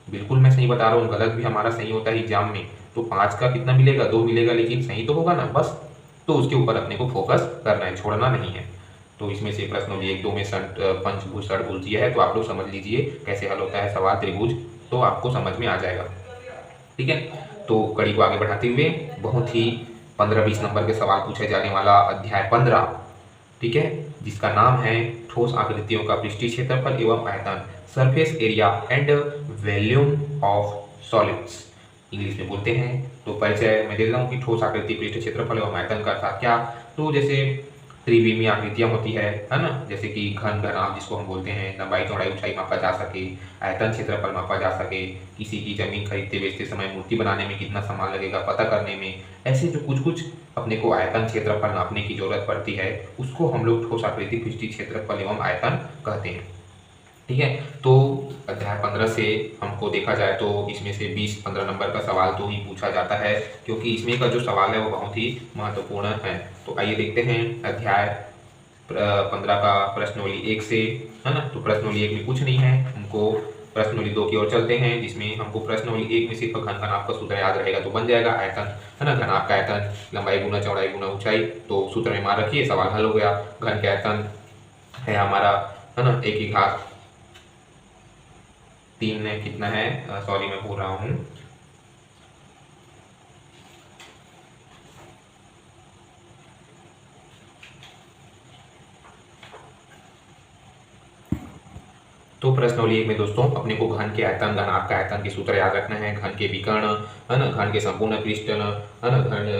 बिल्कुल मैं सही बता रहा हूँ, गलत भी हमारा सही होता है एग्जाम में। तो 5 का कितना मिलेगा, 2 मिलेगा, लेकिन सही तो होगा ना बस। तो उसके ऊपर अपने को फोकस करना है, छोड़ना नहीं है। तो इसमें से प्रश्न 1-2 में पंचभुज षटभुज है, तो आप लोग समझ लीजिए कैसे हल होता है सवाल त्रिभुज, तो आपको समझ में आ जाएगा। ठीक है, तो कड़ी को आगे बढ़ाते हुए बहुत ही 15-20 नंबर के सवाल पूछे जाने वाला अध्याय 15, ठीक है, जिसका नाम है ठोस आकृतियों का पृष्ठीय क्षेत्रफल एवं आयतन, surface area and volume of solids, English में बोलते हैं। तो परिचय मैं दे देता हूँ कि ठोस आकृति पृष्ठीय क्षेत्रफल एवं आयतन का अर्थात क्या। तो जैसे त्रिविमीय आकृतियां होती है ना, जैसे कि घन घनाभ जिसको हम बोलते हैं, लंबाई चौड़ाई ऊंचाई मापा जा सके, आयतन क्षेत्रफल मापा जा सके, किसी की जमीन खरीदते बेचते समय मूर्ति बनाने में कितना सामान लगेगा पता करने में, ऐसे जो कुछ कुछ अपने को आयतन क्षेत्रफल नापने की जरूरत पड़ती है, उसको हम लोग ठोस आकृति पृष्ठीय क्षेत्रफल एवं आयतन कहते हैं। ठीक है, तो अध्याय 15 से हमको देखा जाए तो इसमें से 20-15 नंबर का सवाल तो ही पूछा जाता है, क्योंकि इसमें का जो सवाल है वो बहुत ही महत्वपूर्ण है। तो आइए देखते हैं अध्याय 15 का प्रश्नोली 1 से, है ना। तो प्रश्नोली 1 में कुछ नहीं है, हमको प्रश्नोली 2 की ओर चलते हैं, जिसमें हमको प्रश्नोली 1 में सिर्फ घन घनाभ का सूत्र याद रहेगा तो बन जाएगा आयतन, है ना। घनाभ का आयतन लंबाई गुना चौड़ाई गुना ऊंचाई, तो सूत्र में मार रखिए, सवाल हल हो गया। घन का आयतन है हमारा, है ना, 1 की घात 3 में कितना है, सॉरी मैं भूल रहा हूँ, तो प्रश्नोली 1 में दोस्तों अपने को घन के आयतन, घनाभ का आयतन के सूत्र याद रखना है। घन के विकर्ण, है ना, घन के संपूर्ण पृष्ठ, है ना,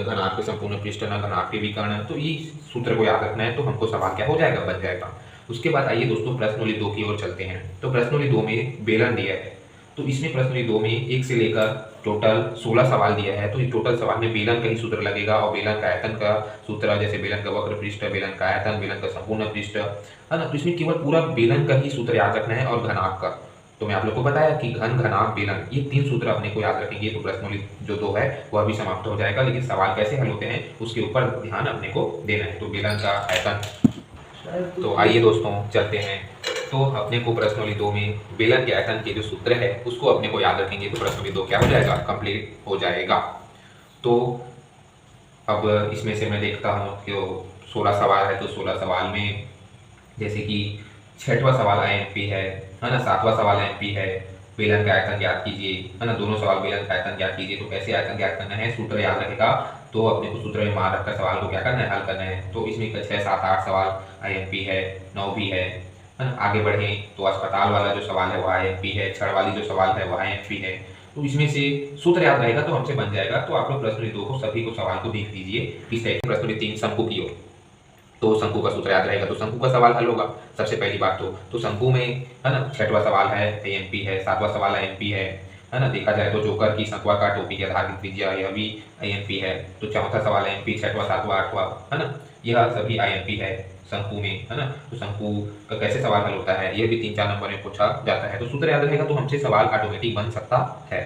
घनाभ के संपूर्ण पृष्ठ, घनाभ के विकर्ण, तो ये सूत्र को याद रखना है, तो हमको सवाल क्या हो जाएगा, बन जाएगा। उसके बाद आइए दोस्तों प्रश्नोली 2 की ओर चलते हैं। तो प्रश्नोली 2 में बेलन दिया है, तो इसमें प्रश्नोली 2 में 1 से लेकर टोटल 16 सवाल दिया है। तो इस टोटल सवाल में बेलन का ही सूत्र लगेगा, और बेलन का आयतन का सूत्र, जैसे बेलन का वक्र पृष्ठ, बेलन का आयतन, बेलन का संपूर्ण पृष्ठ, है ना। तो इसमें केवल पूरा बेलन का ही सूत्र याद रखना है, और घनाभ का, तो मैं आप लोग को बताया कि घन घनाभ बेलन, ये 3 सूत्र अपने को याद रखेंगे, तो प्रश्नोली जो 2 है वह भी समाप्त हो जाएगा। लेकिन सवाल कैसे हल होते हैं उसके ऊपर ध्यान अपने को देना है। तो बेलन का आयतन, तो आइए दोस्तों चलते हैं। तो अपने को प्रश्नोली 2 में बेलन के आयतन के जो सूत्र है उसको अपने को याद रखेंगे, तो प्रश्नोली 2 क्या हो जाएगा, कंप्लीट हो जाएगा। तो अब इसमें से मैं देखता हूँ कि 16 सवाल है, तो 16 सवाल में जैसे कि 6वां सवाल IMP है ना, 7वां सवाल IMP है, बेलन का आयतन ज्ञात कीजिए, है ना, दोनों सवाल बेलन का आयतन ज्ञात कीजिए। तो कैसे आयतन ज्ञात करना है, सूत्र याद रखेगा, तो अपने को सूत्र में मार रखकर सवाल को क्या करना है, हल करना है। तो इसमें 6, 7, 8 सवाल IMP है, 9 भी है ना। आगे बढ़े तो अस्पताल वाला जो सवाल है वो IMP है, छड़ वाली जो सवाल है वो IMP है। तो इसमें से सूत्र याद रहेगा तो हमसे बन जाएगा। तो आप लोग प्रश्नोली 2 को सभी को सवाल को देख लीजिए। इस टाइप प्रश्नोली 3 शंकु की ओर, तो शंकु का सूत्र याद रहेगा तो शंकु का सवाल हल होगा। सबसे पहली बात तो शंकु में, है ना, 6वां सवाल है IMP है, 7वां सवाल IMP है ना। देखा जाए तो जोकर की शंक्वाकार टोपी के आधार की त्रिज्या, यह भी IMP है। तो चौथा सवाल IMP, 6वां 7वां 8वां, है ना, यह सभी IMP है शंकु में, है ना। तो शंकु का कैसे सवाल हल होता है, यह भी 3-4 नंबर में पूछा जाता है। तो सूत्र याद रहेगा तो हमसे सवाल ऑटोमेटिक बन सकता है।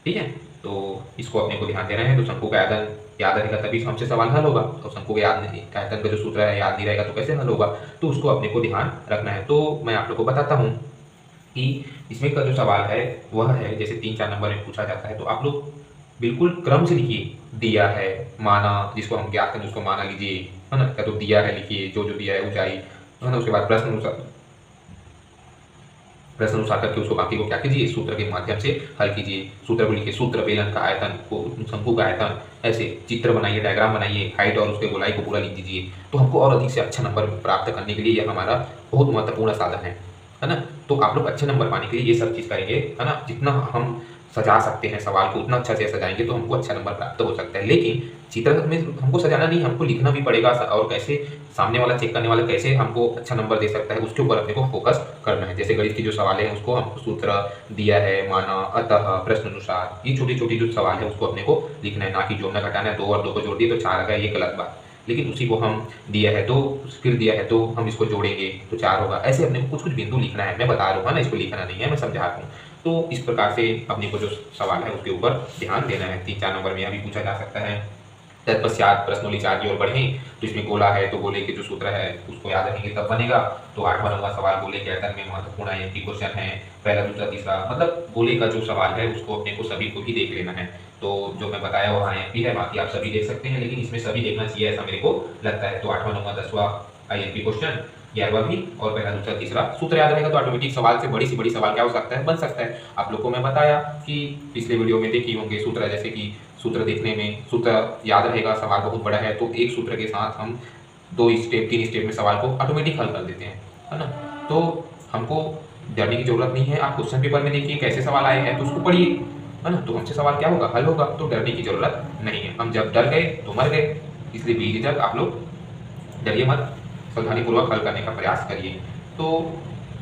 ठीक है, तो इसको अपने को ध्यान देना है। तो शंकु का आयतन याद रहेगा तभी हमसे सवाल हल होगा। तो शंकु का याद नहीं, आयतन का जो सूत्र है याद नहीं रहेगा तो कैसे हल होगा, तो उसको अपने को ध्यान रखना है। तो मैं आप लोग को बताता हूँ कि इसमें का जो सवाल है वह है, जैसे 3-4 नंबर में पूछा जाता है, तो आप लोग बिल्कुल क्रम से लिखिए। दिया है, माना, जिसको हम ज्ञात करें उसको माना लीजिए, है ना, या तो दिया है लिखिए, जो जो दिया है ऊंचाई, है ना। उसके बाद प्रश्न अनुसार करके उसको बाकी को क्या कीजिए, सूत्र के माध्यम से हल कीजिए। सूत्र को लिखिए, सूत्र बेलन का आयतन को, शंकु का आयतन, ऐसे चित्र बनाइए, डायग्राम बनाइए, हाइट और उसके गोलाई को पूरा लिख दीजिए। तो हमको और अधिक से अच्छा नंबर प्राप्त करने के लिए यह हमारा बहुत महत्वपूर्ण साधन है ना। तो आप लोग अच्छे नंबर पाने के लिए ये सब चीज़ करेंगे, है ना। जितना हम सजा सकते हैं सवाल को उतना अच्छा से सजाएंगे तो हमको अच्छा नंबर प्राप्त हो सकता है। लेकिन चित्र में हमको सजाना नहीं, हमको लिखना भी पड़ेगा, और कैसे सामने वाला चेक करने वाला कैसे हमको अच्छा नंबर दे सकता है उसके ऊपर अपने को फोकस करना है। जैसे गणित की जो सवाल है उसको हमको सूत्र दिया है, माना, अतः, प्रश्न अनुसार, ये छोटी छोटी जो सवाल है उसको अपने को लिखना है, ना कि जोड़ना घटाना है। 2 और 2 को जोड़ दिए तो 4 आ गया, ये गलत बात। लेकिन उसी को हम दिया है तो फिर दिया है तो हम इसको जोड़ेंगे तो 4 होगा। ऐसे अपने को कुछ कुछ बिंदु लिखना है, मैं बता रहा हूँ ना, इसको लिखना नहीं है, मैं समझा रहा हूँ। तो इस प्रकार से अपने को जो सवाल है उसके ऊपर ध्यान देना है। 3-4 नंबर में यह भी पूछा जा सकता है। तत्पश्चात प्रश्नोली 4 की ओर बढ़ें तो इसमें गोला है तो गोले के जो सूत्र है उसको याद रखेंगे तब बनेगा। तो 8वां 9वां सवाल गोले के आयतन में महत्वपूर्ण आईएमपी क्वेश्चन है, पहला दूसरा तीसरा, मतलब गोले का जो सवाल है उसको अपने को सभी को भी देख लेना है। तो जो मैं बताया वो आईएमपी है, बाकी आप सभी देख सकते हैं, लेकिन इसमें सभी देखना चाहिए ऐसा मेरे को लगता है। तो 8वां 9वां 10वां आईएमपी क्वेश्चन, 11वां भी, और पहला दूसरा तीसरा सूत्र याद रहेगा तो ऑटोमेटिक सवाल से बड़ी सवाल क्या हो सकता है, बन सकता है। आप लोग को मैं बताया कि पिछले वीडियो में देखी होंगे सूत्र, जैसे कि सूत्र देखने में सूत्र याद रहेगा, सवाल बहुत बड़ा है तो एक सूत्र के साथ हम 2 स्टेप 3 स्टेप में सवाल को ऑटोमेटिक हल कर देते हैं, है ना। तो हमको डरने की जरूरत नहीं है। आप क्वेश्चन पेपर में देखिए कैसे सवाल आए हैं तो उसको पढ़िए, है ना, तो हमसे सवाल क्या होगा, हल होगा। तो डरने की जरूरत नहीं है, हम जब डर गए तो मर गए, इसलिए बेझिझक आप लोग डरिए मत, सावधानीपूर्वक हल करने का प्रयास करिए। तो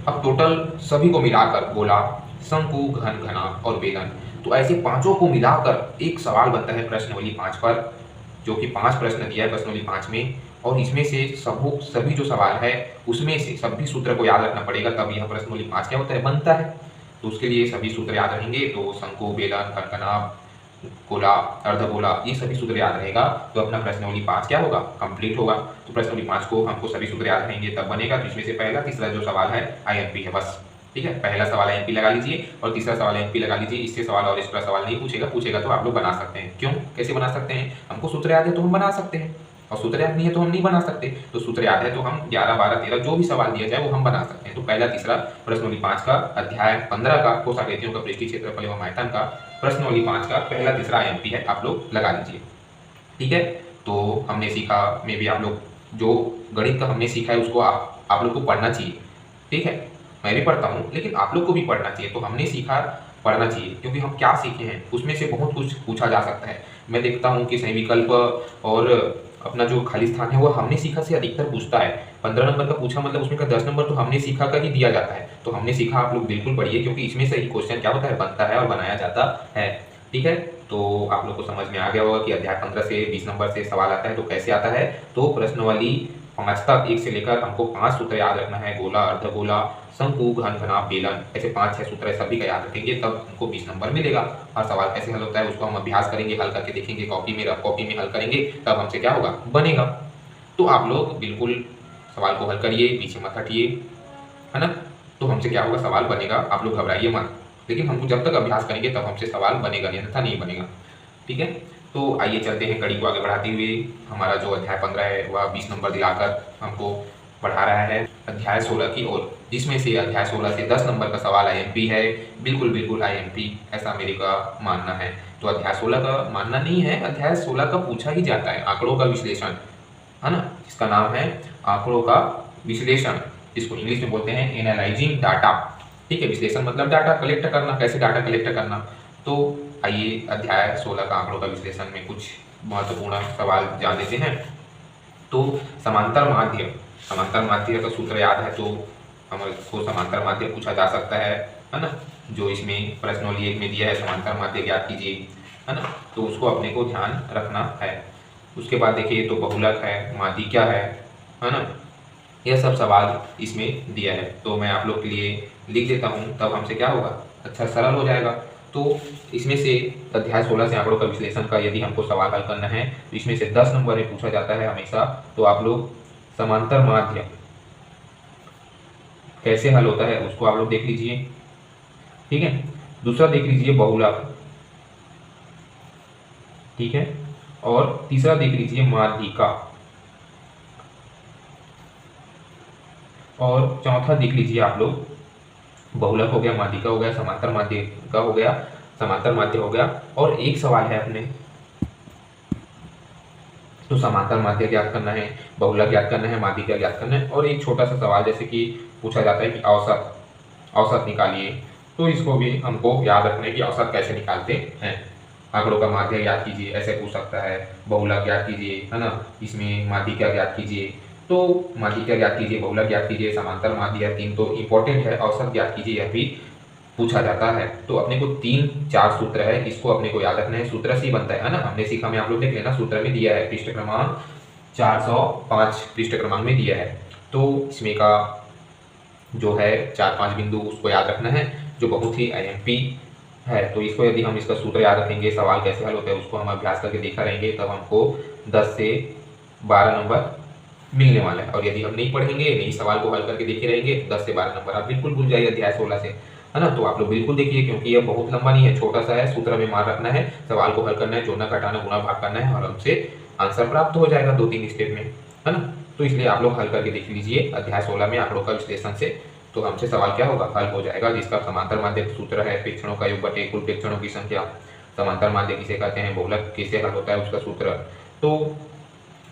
अब टोटल सभी को मिलाकर गोला, शंकु, घन, घनाभ और बेलन, तो ऐसे पांचों को मिलाकर एक सवाल बनता है प्रश्नावली 5 पर, जो कि 5 प्रश्न दिया है प्रश्नावली 5 में, और इसमें से सभी जो सवाल है उसमें से सभी सूत्र को याद रखना पड़ेगा, तब यह प्रश्नावली 5 क्या होता है, बनता है। तो उसके लिए सभी सूत्र याद रहेंगे, तो शंकु, बेलन, घन, घनाभ, गोला, अर्धगोला, ये सभी सूत्र याद रहेगा तो अपना प्रश्नावली 5 क्या होगा, कंप्लीट होगा। तो प्रश्नावली 5 को हमको सभी सूत्र याद रहेंगे तब बनेगा। तो इसमें से पहला तीसरा जो सवाल है आईएमपी है बस, ठीक है, पहला सवाल आईएमपी लगा लीजिए और तीसरा सवाल आईएमपी लगा लीजिए। इससे सवाल और एक्स्ट्रा सवाल नहीं पूछेगा तो आप लोग बना सकते हैं। क्यों, कैसे बना सकते हैं, हमको सूत्र याद है तो हम बना सकते हैं, और सूत्र याद नहीं है तो हम नहीं बना सकते। तो सूत्र याद है तो हम 11, 12, 13 जो भी सवाल दिया जाए वो हम बना सकते हैं। तो पहला तीसरा प्रश्नावली 5 का अध्याय 15 का कोषाकृतियों का पृष्ठीय क्षेत्रफल एवं आयतन का प्रश्नावली 5 का पहला तीसरा आईएमपी है, आप लोग लगा लीजिए, ठीक है। तो हमने सीखा, में भी आप लोग जो गणित का हमने सीखा है उसको आप लोग को पढ़ना चाहिए, ठीक है। मैं भी पढ़ता हूँ लेकिन आप लोग को भी पढ़ना चाहिए। तो हमने सीखा, पढ़ना चाहिए, क्योंकि हम क्या सीखे हैं उसमें से बहुत कुछ पूछा जा सकता है। मैं देखता हूँ कि सही विकल्प और अपना जो खाली स्थान है वो हमने सीखा से अधिकतर पूछता है। 15 नंबर का पूछा मतलब उसमें का 10 नंबर तो हमने सीखा का ही दिया जाता है। तो हमने सीखा आप लोग बिल्कुल पढ़िए, क्योंकि इसमें से ही क्वेश्चन क्या होता है, बनता है और बनाया जाता है, ठीक है। तो आप लोग को समझ में आ गया होगा कि अध्याय 15 से 20 नंबर से सवाल आता है तो कैसे आता है। तो प्रश्नावली 5 तक 1 से लेकर हमको 5 सूत्र याद रखना है, गोला, अर्धगोला, शंकु, घन, घनाभ, बेलन, ऐसे 5-6 सूत्र है, सभी का याद रखेंगे तब हमको 20 नंबर मिलेगा। हर सवाल कैसे हल होता है उसको हम अभ्यास करेंगे, हल करके देखेंगे, कॉपी में, रफ कॉपी में हल करेंगे, तब हमसे क्या होगा, बनेगा। तो आप लोग बिल्कुल सवाल को हल करिए, पीछे मत हटिए, है ना। तो हमसे क्या होगा, सवाल बनेगा, आप लोग घबराइए मत, लेकिन हमको जब तक अभ्यास करेंगे तब हमसे सवाल बनेगा, अन्यथा नहीं बनेगा, ठीक है। तो आइए चलते हैं कड़ी को आगे बढ़ाते हुए। हमारा जो अध्याय 15 है वह 20 नंबर दिलाकर हमको बढ़ा रहा है अध्याय 16 की ओर, जिसमें से अध्याय 16 से 10 नंबर का सवाल आईएमपी है, बिल्कुल आईएमपी, ऐसा मेरे का मानना है। तो अध्याय 16 का मानना नहीं है, अध्याय 16 का पूछा ही जाता है, आंकड़ों का विश्लेषण, है ना, इसका नाम है आंकड़ों का विश्लेषण, इसको इंग्लिश में बोलते हैं एनालाइजिंग डाटा, ठीक है। विश्लेषण मतलब डाटा कलेक्ट करना, कैसे डाटा कलेक्ट करना। तो आइए अध्याय 16 का आंकड़ों का विश्लेषण में कुछ महत्वपूर्ण सवाल जान लेते हैं। तो समांतर माध्य का सूत्र याद है तो हमको समांतर माध्य पूछा जा सकता है ना, जो इसमें प्रश्नावली 1 में दिया है, समांतर माध्य ज्ञात कीजिए, है ना, तो उसको अपने को ध्यान रखना है। उसके बाद देखिए तो बहुलक है, माध्यिका है ना, यह सब सवाल इसमें दिया है। तो मैं आप लोग के लिए लिख देता हूँ, तब हमसे क्या होगा, अच्छा सरल हो जाएगा। तो इसमें से अध्याय 16 से आंकड़ों का विश्लेषण का यदि हमको सवाल हल करना है तो इसमें से 10 नंबर में पूछा जाता है हमेशा। तो आप लोग समांतर माध्य कैसे हल होता है उसको आप लोग देख लीजिए, ठीक है। दूसरा देख लीजिए बहुलक, ठीक है, और तीसरा देख लीजिए माध्यिका, और चौथा देख लीजिए आप लोग बहुलक हो गया, माध्यिका हो गया, समांतर माध्यिका हो गया, समांतर माध्य हो गया, और एक सवाल है अपने, तो समांतर माध्य ज्ञात करना है, बहुलक ज्ञात करना है, माध्यिका ज्ञात करना है, और एक छोटा सा सवाल जैसे कि पूछा जाता है कि औसत निकालिए। तो इसको भी हमको याद रखना है कि औसत कैसे निकालते हैं। आंकड़ों का माध्य ज्ञात कीजिए, ऐसे पूछ सकता है, बहुलक ज्ञात कीजिए, है ना, इसमें माध्यिका ज्ञात कीजिए। तो माध्यिका ज्ञात कीजिए, बहुलक ज्ञात कीजिए, समांतर माध्य, 3 तो इंपॉर्टेंट है, औसत ज्ञात कीजिए, यह भी पूछा जाता है। तो अपने को 3-4 सूत्र है, इसको अपने को याद रखना है, सूत्र से ही बनता है ना, हमने सीखा में आप लोग देख लेना, सूत्र में दिया है, पृष्ठ क्रमांक 405 पृष्ठ क्रमांक में दिया है। तो इसमें का जो है 4-5 बिंदु उसको याद रखना है, जो बहुत ही आईएमपी है। तो इसको यदि हम इसका सूत्र याद रखेंगे, सवाल कैसे हल होता है उसको हम अभ्यास करके देखा रहेंगे, तब हमको 10 से 12 नंबर मिलने वाला है। और यदि हम नहीं पढ़ेंगे, नहीं सवाल को हल करके देखे रहेंगे, 10 से 12 नंबर आप बिल्कुल भूल जाइए अध्याय 16 से, है ना। तो आप लोग बिल्कुल देखिए, क्योंकि यह बहुत लंबा नहीं है, छोटा सा है, सूत्र में मान रखना है, सवाल को हल करना है, जोड़ना घटाना गुणा भाग करना है और हमसे आंसर प्राप्त हो जाएगा 2-3 स्टेप में, है ना। तो इसलिए आप लोग हल करके देख लीजिए अध्याय 16 में आंकड़ों का विश्लेषण से, तो हमसे सवाल क्या होगा, हल हो जाएगा। जिसका समांतर माध्य सूत्र है प्रेक्षणों का योग बटे कुल प्रेक्षणों की संख्या। समांतर माध्य किसे कहते हैं, बहुलक कैसे हल होता है उसका सूत्र। तो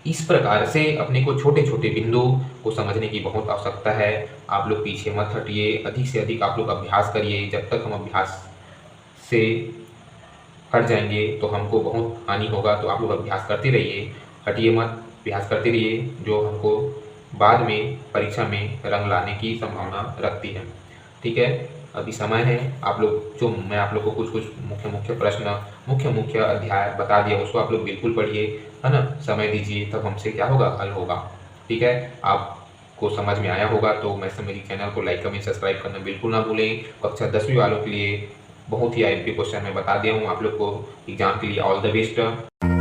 इस प्रकार से अपने को छोटे छोटे बिंदु को समझने की बहुत आवश्यकता है। आप लोग पीछे मत हटिए, अधिक से अधिक आप लोग अभ्यास करिए। जब तक हम अभ्यास से हट जाएंगे तो हमको बहुत हानि होगा। तो आप लोग अभ्यास करते रहिए, हटिए मत, अभ्यास करते रहिए, जो हमको बाद में परीक्षा में रंग लाने की संभावना रखती है। ठीक है, अभी समय है। आप लोग जो मैं आप लोग को कुछ कुछ मुख्य मुख्य प्रश्न, मुख्य मुख्य अध्याय बता दिया, उसको आप लोग बिल्कुल पढ़िए, है ना। समय दीजिए, तब हमसे क्या होगा, हल होगा। ठीक है, आपको समझ में आया होगा तो मैं मेरी चैनल को लाइक कमेंट सब्सक्राइब करना बिल्कुल ना भूलें। कक्षा 10वीं वालों के लिए बहुत ही आईएमपी क्वेश्चन मैं बता दिया हूँ आप लोग को एग्जाम के लिए। All the best.